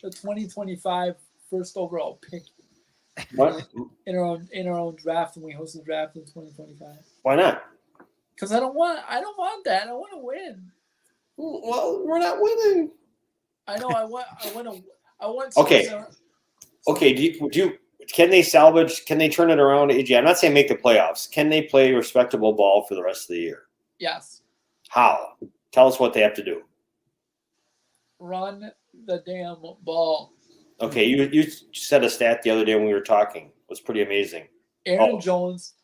2025 first overall pick. What? In our own draft when we host the draft in 2025. Why not? Because I don't want that. I want to win. Well, we're not winning. I know. I want. Okay. Okay. Can they salvage? Can they turn it around, AJ? I'm not saying make the playoffs. Can they play respectable ball for the rest of the year? Yes. How? Tell us what they have to do. Run the damn ball. Okay, you said a stat the other day when we were talking. It was pretty amazing. Aaron Jones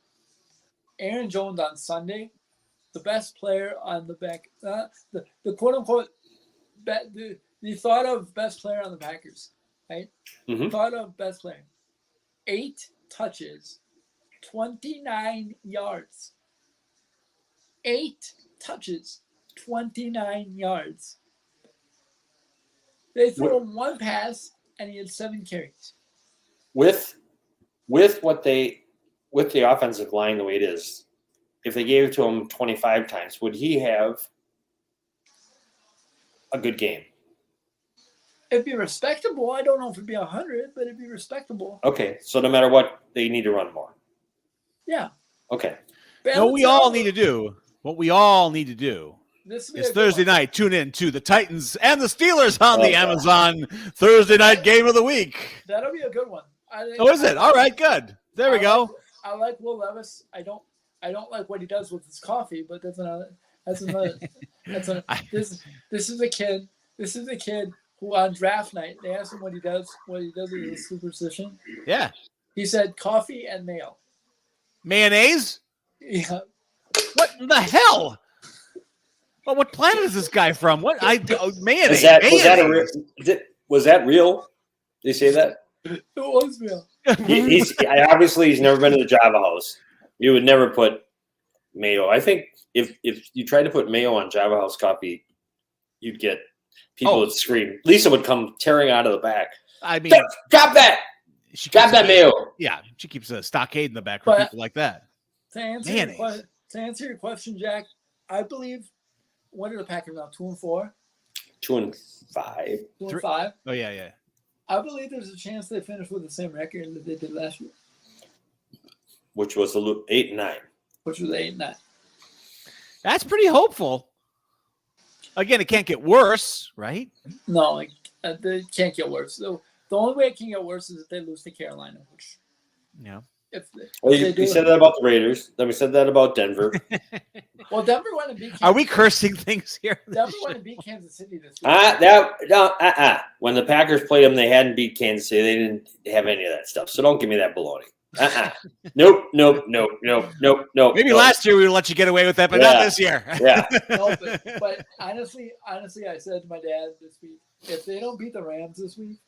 on Sunday, the best player on the back, the quote unquote, the thought of best player on the Packers, right? Mm-hmm. Thought of best player, 8 touches, 29 yards. 8 touches, 29 yards. They threw him one pass, and he had 7 carries. With the offensive line the way it is, if they gave it to him 25 times, would he have a good game? It'd be respectable. I don't know if it'd be 100, but it'd be respectable. Okay, so no matter what, they need to run more. Yeah. Okay. What we all need to do it's Thursday night. Tune in to the Titans and the Steelers on the Amazon Thursday night game of the week. That'll be a good one. Is it? All right, good. There we go. I like Will Levis. I don't like what he does with his coffee, but that's another. This is a kid. This is a kid who on draft night they asked him what he does with his superstition. Yeah. He said coffee and mayo. Mayonnaise? Yeah. What in the hell? Well, what planet is this guy from? Mayonnaise? Was that real? Did you say that? It was real. He's never been to the Java House. You would never put mayo. I think if you tried to put mayo on Java House coffee, you'd get people would scream. Lisa would come tearing out of the back. I mean, drop that! Drop that mayo. Yeah, she keeps a stockade in the back for people like that. To answer your question, Jack, I believe. What are the Packers now? 2-4. 2-5. 2-5. Oh yeah. I believe there's a chance they finish with the same record that they did last year, which was 8-9. Which was 8-9. That's pretty hopeful. Again, it can't get worse, right? No, it can't get worse. So the only way it can get worse is if they lose to Carolina. Which, you said that about the Raiders. Then we said that about Denver. Well, Denver went and beat Kansas Are we cursing things here? Denver went and beat Kansas City this week. When the Packers played them, they hadn't beat Kansas City. They didn't have any of that stuff. So don't give me that baloney. Nope. Maybe last year we would let you get away with that, but not this year. Yeah. No, but honestly, I said to my dad this week, if they don't beat the Rams this week,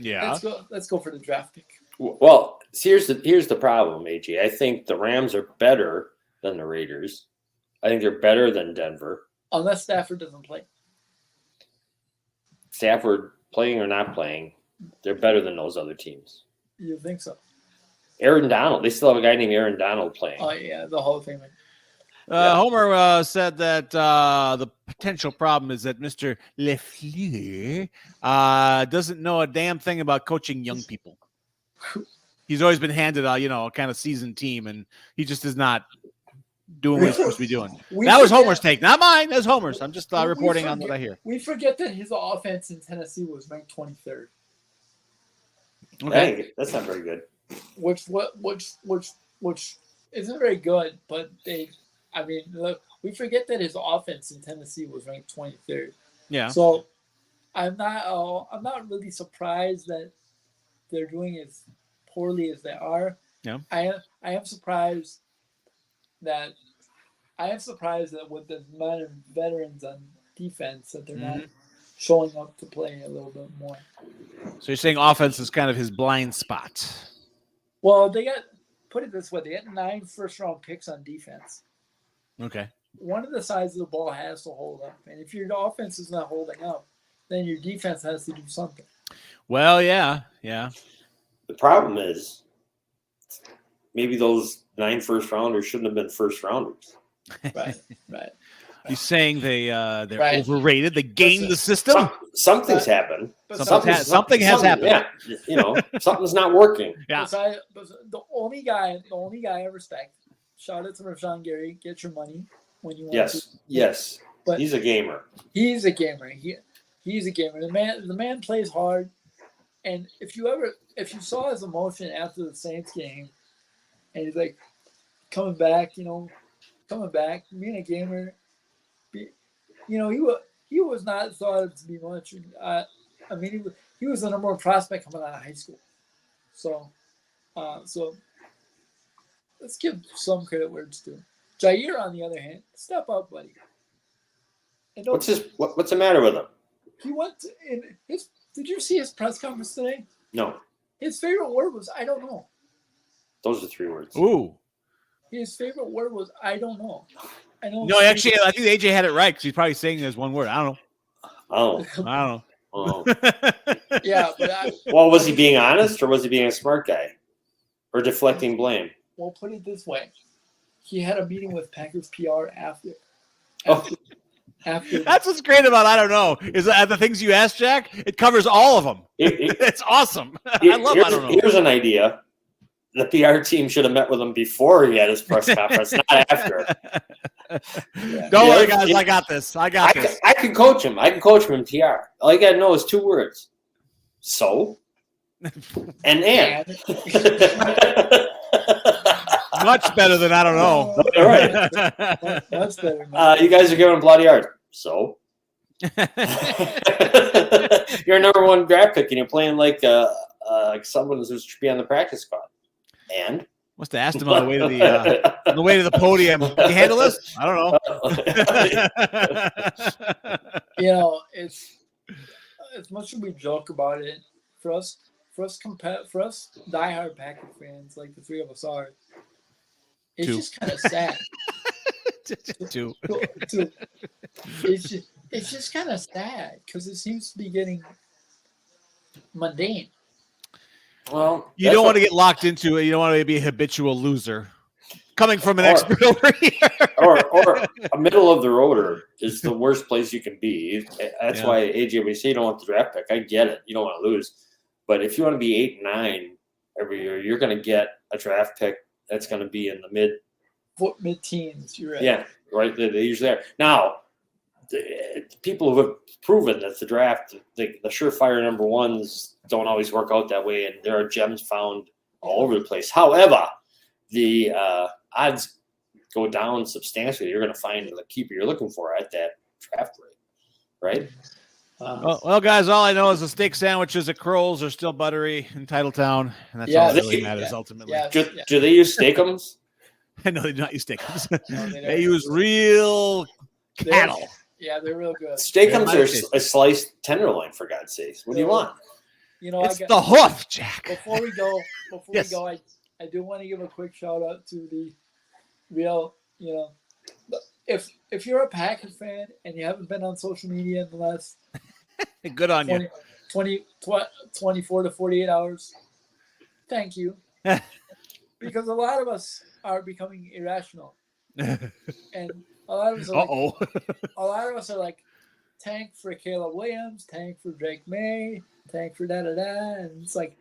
let's go for the draft pick. Well, here's the problem, AJ. I think the Rams are better than the Raiders. I think they're better than Denver. Unless Stafford doesn't play. Stafford playing or not playing, they're better than those other teams. You think so? Aaron Donald. They still have a guy named Aaron Donald playing. Oh, yeah, the Hall of Famer. Homer said that the potential problem is that Mr. Lefleur doesn't know a damn thing about coaching young people. He's always been handed a kind of seasoned team, and he just is not doing what he's supposed to be doing. That was Homer's take, not mine. That's Homer's. I'm just reporting on what I hear. We forget that his offense in Tennessee was ranked 23rd. Okay, hey, that's not very good. Which isn't very good, but look, we forget that his offense in Tennessee was ranked 23rd. Yeah. So I'm not really surprised that they're doing as poorly as they are. Yeah. I am surprised that with the amount of veterans on defense that they're not showing up to play a little bit more. So you're saying offense is kind of his blind spot. Well, put it this way, they got 9 first-round picks on defense. Okay. One of the sides of the ball has to hold up. And if your offense is not holding up, then your defense has to do something. Well, yeah. The problem is maybe those 9 first-rounders shouldn't have been first-rounders. Right. He's saying they're Right. overrated. They gamed the system. Something's happened. Something has happened. Yeah, something's not working. Yeah. But the only guy I respect, shout out to Rashawn Gary, get your money when you want to. Yes. But he's a gamer. He's a gamer. He's a gamer. The man plays hard. And if you saw his emotion after the Saints game, and he's like coming back, being a gamer, he was not thought of to be much. He was the number 1 prospect coming out of high school. So let's give some credit where it's due. Jair, on the other hand, step up, buddy. What's the matter with him? He went did you see his press conference today? No. His favorite word was "I don't know." Those are 3 words. Ooh. His favorite word was "I don't know." No, actually, I think AJ had it right because he's probably saying there's one word. I don't know. Oh. Yeah, but well, was he being honest or was he being a smart guy, or deflecting blame? Well, put it this way: he had a meeting with Packers PR after. That's what's great about I don't know is that the things you asked, Jack, it covers all of them. It's awesome. I love I don't know. Here's an idea. The PR team should have met with him before he had his press conference, not after. Don't worry, guys. I got this. I can coach him. I can coach him in PR. All you got to know is 2 words. So and. Much better than I don't know. All right. That's better. You guys are giving him bloody hard. So you're a number 1 draft pick, and you're playing like someone who's should be on the practice squad. And must have asked him on the way to the podium. Can you handle this? I don't know. It's as much as we joke about it, for us diehard Packer fans like the 3 of us are. It's just kind of sad. Two. It's just kind of sad because it seems to be getting mundane. Well, you don't want to get locked into it. You don't want to be a habitual loser. Coming from an expert over here. or a middle of the roader is the worst place you can be. That's why, AJ, when you say you don't want the draft pick, I get it. You don't want to lose. But if you want to be 8 and 9 every year, you're going to get a draft pick that's going to be in the mid-teens. You're right. Yeah, right. They usually are. Now, people who have proven that the draft, the surefire number 1s don't always work out that way, and there are gems found all over the place. However, the odds go down substantially. You're going to find the keeper you're looking for at that draft rate, right? Well, guys, all I know is the steak sandwiches at Kroll's are still buttery in Titletown, and that's all that really matters ultimately. Do they use steakums? No, they do not use steakums. No, they use real cattle. They're real good. Steakums are a sliced tenderloin, for God's sakes. What do you want? It's the hoof, Jack. Before we go, I do want to give a quick shout out to the real you know, if you're a Packer fan and you haven't been on social media in the last Good on 24 to 48 hours, thank you. Because a lot of us are becoming irrational. you. And a lot of us are Uh-oh. a lot of us are like, tank for Caleb Williams, tank for Drake May, tank for da-da-da. And it's like,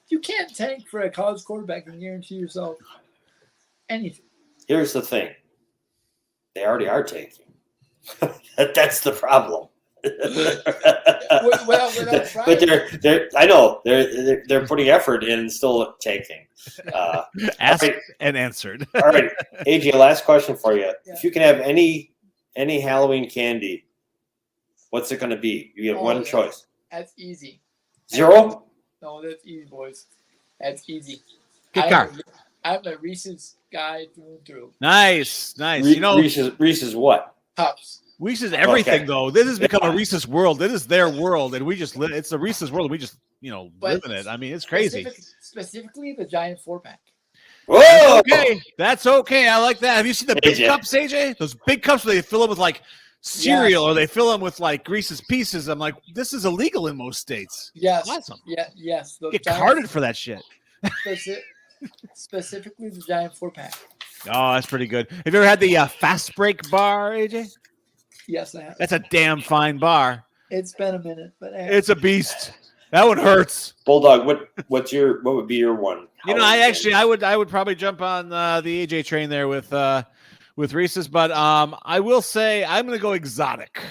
you can't tank for a college quarterback and guarantee yourself anything. Here's the thing. They already are tanking. That's the problem. Well, but they're I know they're putting effort in and still tanking. Asked right. and answered. All right, AJ, last question for you. Yeah. If you can have any Halloween candy, what's it going to be? You get one choice. That's easy. Zero? No, that's easy, boys. That's easy. Good car. I'm a Reese's guy through and through. Nice. Reese's what? Cups. Reese's everything, Okay. though. This has become a Reese's world. It is their world, and we just live. It's a Reese's world, and we just, live in it. I mean, it's crazy. Specifically, the giant 4-pack. Whoa! Okay, that's okay. I like that. Have you seen the big AJ. cups, AJ? Those big cups where they fill them with like cereal, or they fill them with like Reese's Pieces. I'm like, this is illegal in most states. Yes. Awesome. Yeah. Yes. The Get giant- carded for that shit. Specifically, the giant 4-pack. Oh, that's pretty good. Have you ever had the Fast Break bar, AJ? Yes, I have. That's a damn fine bar. It's been a minute, but It's a beast. That one hurts. Bulldog, what would be your one? I would probably jump on the AJ train there with Reese's, but I will say I'm going to go exotic.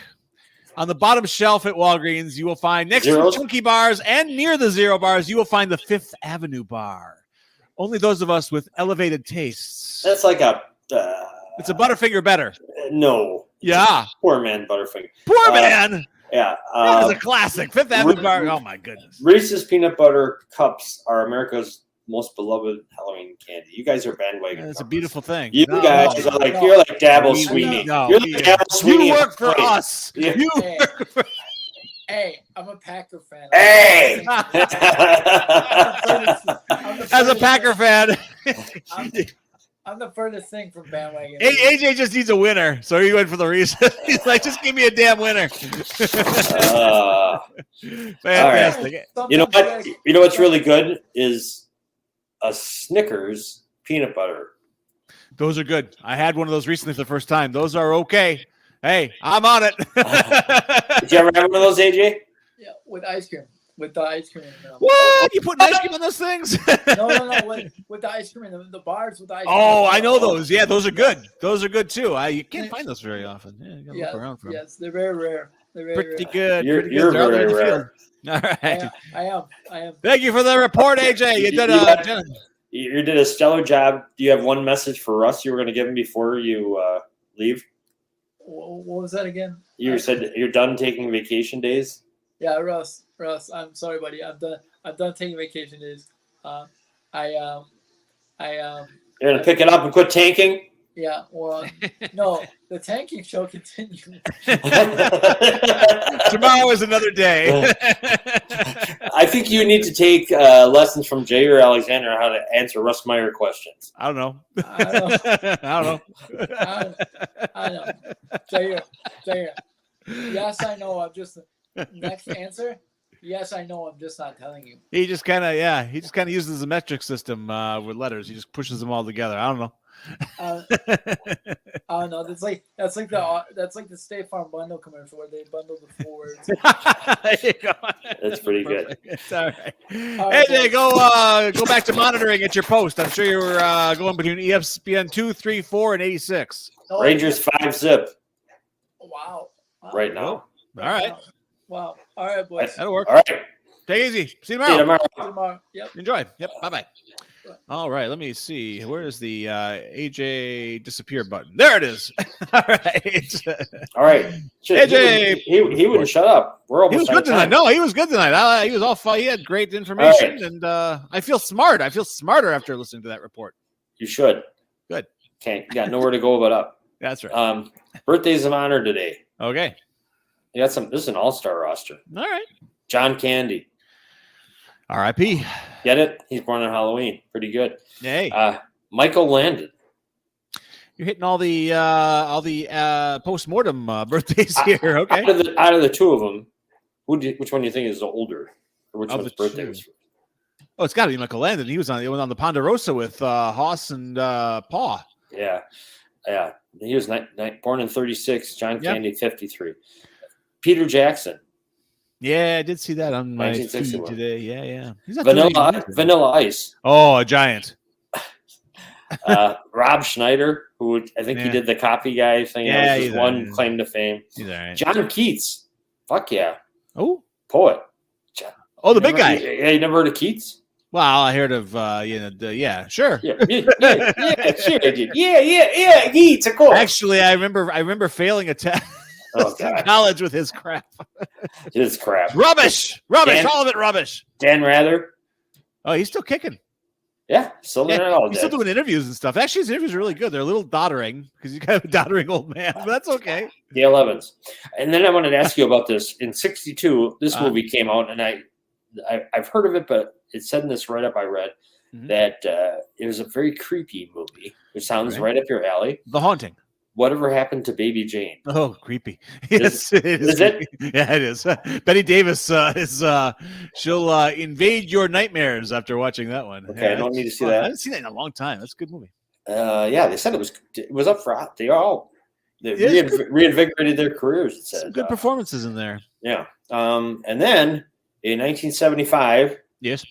On the bottom shelf at Walgreens, you will find next Zeros? to Chunky bars and near the Zero bars, you will find the Fifth Avenue bar. Only those of us with elevated tastes. That's like a. It's a Butterfinger better. No. Yeah. Poor man Butterfinger. Poor man. Yeah. That was a classic. Fifth Avenue bar. Oh my goodness. Reese's peanut butter cups are America's most beloved Halloween candy. You guys are bandwagon. It's a pumpers. beautiful thing. You guys are like you're like Dabble Sweeney. No, You're like Dabble Sweeney. You work for us. Yeah. You Hey. work for Hey, I'm a Packer fan. Hey! As a Packer fan, I'm the furthest thing from bandwagon. AJ just needs a winner, so he went for the reason. He's like, just give me a damn winner. Fantastic. You know what? You know what's really good is a Snickers peanut butter. Those are good. I had one of those recently for the first time. Those are okay. Hey, I'm on it. Did you ever have one of those, AJ? Yeah, with ice cream. With the ice cream. What? You putting ice cream on those things? No. With the ice cream, the bars with the ice cream. Oh, I know those. Yeah, those are good. Those are good too. You can't find those very often. Yeah, you gotta look around for them. Yes, they're very rare. They're very Pretty rare. good. You're Pretty good. They're out there in very the field. rare. All right. I am. Thank you for the report, AJ. You did You did a stellar job. Do you have one message for Russ you were going to give him before you leave? What was that again? You said you're done taking vacation days. Yeah, Russ, I'm sorry, buddy. I'm done taking vacation days. You're going to pick it up and quit tanking? Yeah, well, no, the tanking show continues. Tomorrow is another day. I think you need to take lessons from Jay or Alexander on how to answer Russ Meyer questions. I don't know. I know. Jair. Yes, I know. I'm just next answer. Yes, I know. I'm just not telling you. He just kind of uses the metric system with letters. He just pushes them all together. I don't know. I don't know. That's like the State Farm bundle commercial where they bundle the 4 words. There you go. That's pretty good. It's all right. right, AJ, go back to monitoring at your post. I'm sure you're going between ESPN 2, 3, 4, and 86. No, Rangers 5-zip Wow. right now. All right. Wow. All right, boys. That'll work. All right. Take it easy. See you See you tomorrow. tomorrow. Yep. Enjoy. Yep. Bye-bye. All right. Let me see. Where is the AJ disappear button? There it is. All right. All right. Shit, AJ. he wouldn't shut up. We're He was almost good tonight. No, he was good tonight. He was all fun. He had great information, and I feel smart. I feel smarter after listening to that report. You should. Good. Okay. You got nowhere to go but up. That's right. Birthdays of honor today. Okay. You got some. This is an all-star roster. All right. John Candy. R.I.P. Get it? He's born on Halloween. Pretty good. Hey. Michael Landon. You're hitting all the post-mortem birthdays here. Okay. Out of the two of them, which one do you think is the older? Or which Of one's the birthday two. was? Oh, it's got to be Michael Landon. He was on the Ponderosa with Haas and Paw. Yeah. He was born in 36. John Candy 53. Peter Jackson. Yeah, I did see that on my feed 1961. today. Yeah. He's not doing anything. Vanilla Ice. Oh, a giant. Rob Schneider, who I think he did the copy guy thing. Yeah, that was he's his one right. claim to fame. He's all right. John Keats. Fuck yeah. Oh, Poet. the big guy. Yeah, you never heard of Keats? Well, I heard of yeah, sure. Yeah, sure I did. Yeah, Keats, of course. Actually, I remember failing a test Oh, in God. college with his crap. His crap. Rubbish, all of it rubbish. Dan Rather. Oh, he's still kicking. Yeah, still doing it all He's day. still doing interviews and stuff. Actually, his interviews are really good. They're a little dottering because he's kind of a dottering old man, but that's okay. Dale Evans. And then I wanted to ask you about this. In 1962, this movie came out, and I've heard of it, but it said in this write-up I read that it was a very creepy movie. It sounds right up your alley. The Haunting. Whatever Happened to Baby Jane? Oh, creepy. Yes, it is. Is it? Yeah, it is. Betty Davis she'll invade your nightmares after watching that one. Okay, Yeah, I don't need to see I that. haven't seen that in a long time. That's a good movie. Yeah, they said it was up for they reinvigorated their careers. It said Some good performances in there. Yeah. And then in 1975, Yes.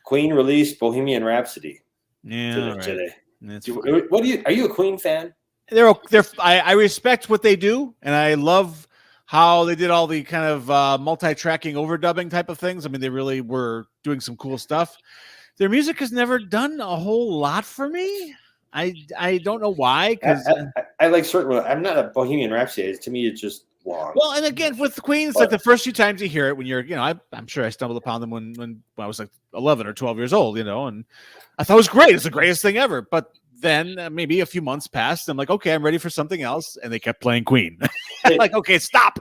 Queen released Bohemian Rhapsody Yeah. today. That's Are you a Queen fan? I respect what they do, and I love how they did all the kind of multi-tracking overdubbing type of things. I mean, they really were doing some cool stuff. Their music has never done a whole lot for me. I don't know why, because I like certain. I'm not a Bohemian Rhapsody. To me, it's just long. Well, and again, with the Queen, it's like the first few times you hear it when you're, I'm sure I stumbled upon them when I was like 11 or 12 years old, and I thought it was great. It's the greatest thing ever. But then maybe a few months passed. I'm like, okay, I'm ready for something else. And they kept playing Queen. Like, okay, stop.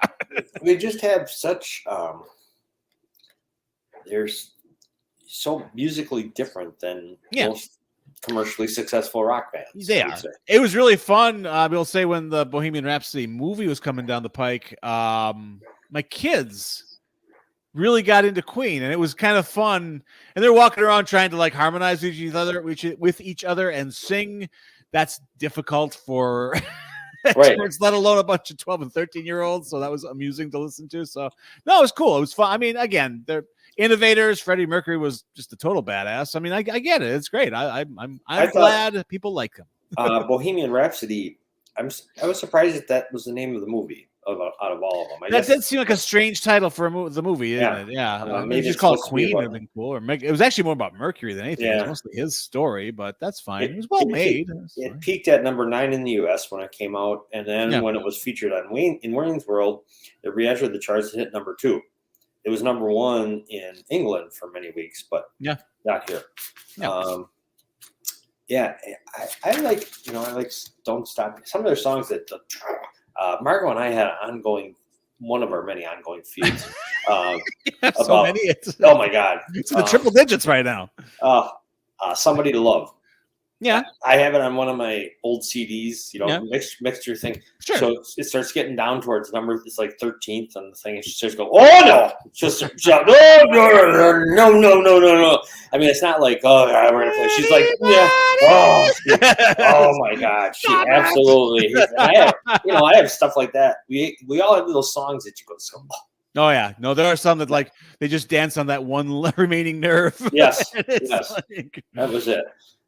They just have such, they're so musically different than most commercially successful rock bands. They are. It was really fun. We'll say when the Bohemian Rhapsody movie was coming down the pike, my kids really got into Queen, and it was kind of fun. And they're walking around trying to like harmonize with each other and sing. That's difficult for experts, let alone a bunch of 12 and 13-year-olds. So that was amusing to listen to. So no, it was cool. It was fun. I mean, again, they're innovators. Freddie Mercury was just a total badass. I mean, I get it. It's great. I'm glad people like him. Bohemian Rhapsody. I was surprised that was the name of the movie out of all of them. That did seem like a strange title for the movie, isn't it? Yeah. Maybe just call it Queen would have been cool. Or it was actually more about Mercury than anything. It was mostly his story, but that's fine. It was well made. It peaked at number 9 in the U.S. when it came out, and then when it was featured on in Wayne's World, it re-entered the charts and hit number 2. It was number 1 in England for many weeks, but not here. I like Don't Stop. Some of their songs that Margot and I had one of our many ongoing feuds. So many. Oh my God. It's in the triple digits right now. Somebody to Love. Yeah. I have it on one of my old CDs, mixture thing. Sure. So it starts getting down towards number, it's like 13th on the thing. And she starts going, oh no. Just no. I mean, it's not like, oh, God, we're going to play. She's like, yeah. Oh my God. She absolutely. I have stuff like that. We all have little songs that you go, oh yeah, no, there are some that like they just dance on that one remaining nerve. Yes, like... that was it.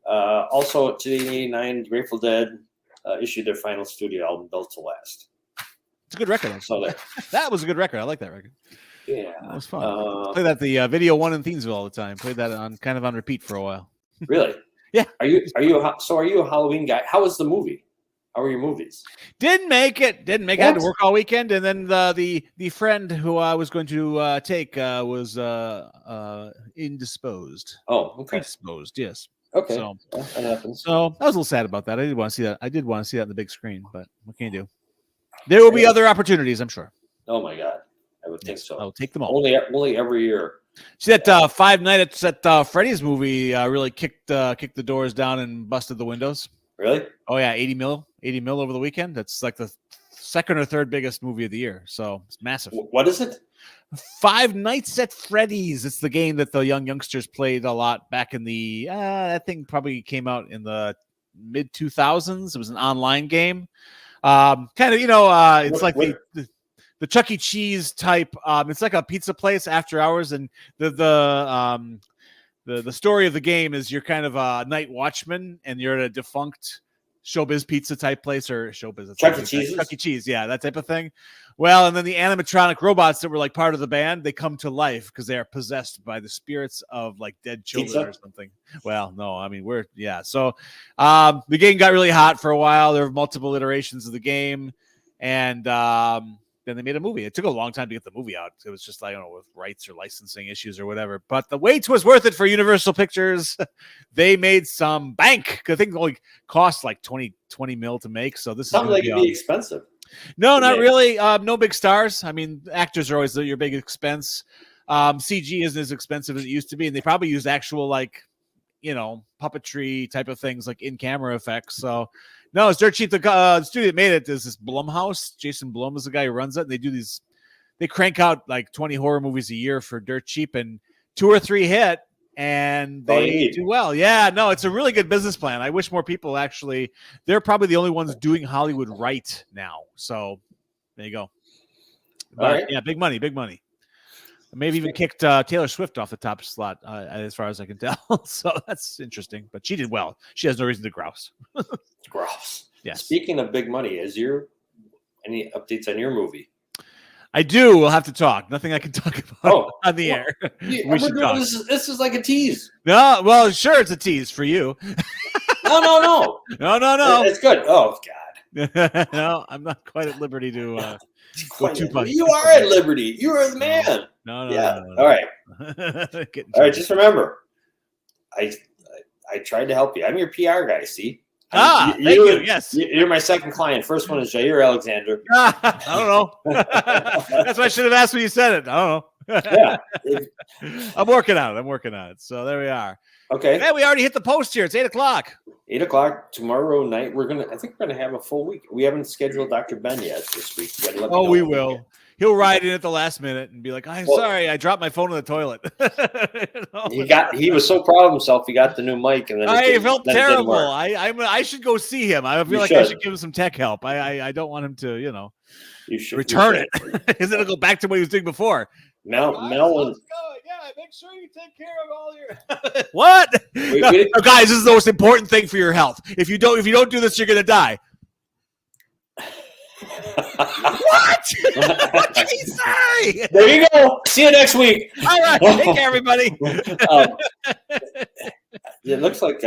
Also, today, 89, Grateful Dead issued their final studio album, Built to Last. It's a good record. So that was a good record. I like that record. Yeah, that was fun. Play that at the Video One in Thiensville all the time. Played that on repeat for a while. Really? Yeah. Are you a Halloween guy? How was the movie? How were your movies? Didn't make it. I had to work all weekend, and then the friend who I was going to take was indisposed. Oh, okay. Predisposed, yes. Okay. So that happens. So I was a little sad about that. I did want to see that. I did want to see that on the big screen, but what can you do? There will be other opportunities, I'm sure. Oh my God, I would think so. I'll take them all. Only every year. See that Five Nights at Freddy's movie really kicked the doors down and busted the windows. Really? Oh yeah, 80 mil over the weekend. That's like the second or third biggest movie of the year. So it's massive. What is it? Five Nights at Freddy's. It's the game that the youngsters played a lot back in the. That thing probably came out in the mid 2000s. It was an online game. Kind of, it's like the Chuck E. Cheese type. It's like a pizza place after hours, and the story of the game is you're kind of a night watchman, and you're at a defunct Showbiz Pizza type place, or Showbiz. Chuck E. Cheese. Chuck E. Cheese, yeah, that type of thing. Well, and then the animatronic robots that were like part of the band, they come to life because they are possessed by the spirits of like dead children or something. Well, no, I mean So the game got really hot for a while. There were multiple iterations of the game, and then they made a movie. It took a long time to get the movie out. It was just, I don't know, with rights or licensing issues or whatever. But the wait was worth it for Universal Pictures. They made some bank. I think it only cost like 20 mil to make. So this sounds like it'd be expensive. No, not really. No big stars. I mean, actors are always your big expense. CG isn't as expensive as it used to be, and they probably use actual puppetry type of things like in-camera effects. So no, it's dirt cheap. The studio that made it is this Blumhouse. Jason Blum is the guy who runs it. And they crank out like 20 horror movies a year for dirt cheap, and 2 or 3 hit, and they do well. Yeah, no, it's a really good business plan. I wish more people actually. They're probably the only ones doing Hollywood right now. So there you go. But yeah, big money. Maybe even kicked Taylor Swift off the top slot, as far as I can tell. So that's interesting. But she did well. She has no reason to grouse. Grouse. Yeah. Speaking of big money, any updates on your movie? I do. We'll have to talk. Nothing I can talk about on the air. We should talk. This is like a tease. No, well, sure, it's a tease for you. No. No. It's good. Oh God. No, I'm not quite at liberty to. You are at liberty. You are the man. No. All right. All right. Just remember, I tried to help you. I'm your PR guy. See. Thank you. Yes. You're my second client. First one is Jair Alexander. I don't know. That's why I should have asked when you said it. I don't know. Yeah. I'm working on it. So there we are. Okay. Man, we already hit the post here. It's 8:00. 8:00 tomorrow night. I think we're gonna have a full week. We haven't scheduled Dr. Ben yet this week. We will. He'll ride in at the last minute and be like, "I'm sorry, I dropped my phone in the toilet." He was so proud of himself. He got the new mic, and then I felt terrible. I should go see him. I feel like I should give him some tech help. I don't want him to, you should return it, because it'll go back to what he was doing before. Mel and make sure you take care of all your what? Guys, this is the most important thing for your health. If you don't do this, you're gonna die. What? What did he say? There you go. See you next week. All right. Take care, everybody. It looks like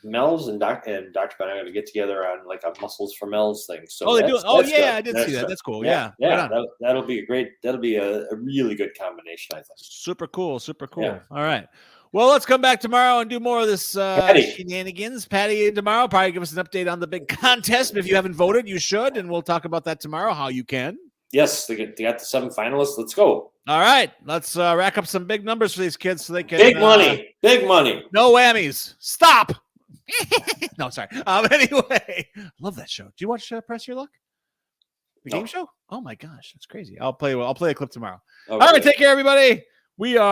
Mel's and Dr. Ben are going to get together on like a Muscles for Mel's thing. So they do. Oh, yeah, good. I did see that. That's cool. Yeah. Right that'll be a really good combination, I think. Super cool. Yeah. All right. Well, let's come back tomorrow and do more of this shenanigans. Patty tomorrow probably give us an update on the big contest. But if you haven't voted, you should, and we'll talk about that tomorrow. How you can. Yes, they got the 7 finalists. Let's go. All right, let's rack up some big numbers for these kids so they can big money. No whammies. Stop. No, sorry. Anyway, love that show. Do you watch Press Your Luck? The game show? Oh my gosh, that's crazy. I'll play a clip tomorrow. Okay. All right, take care, everybody. We are.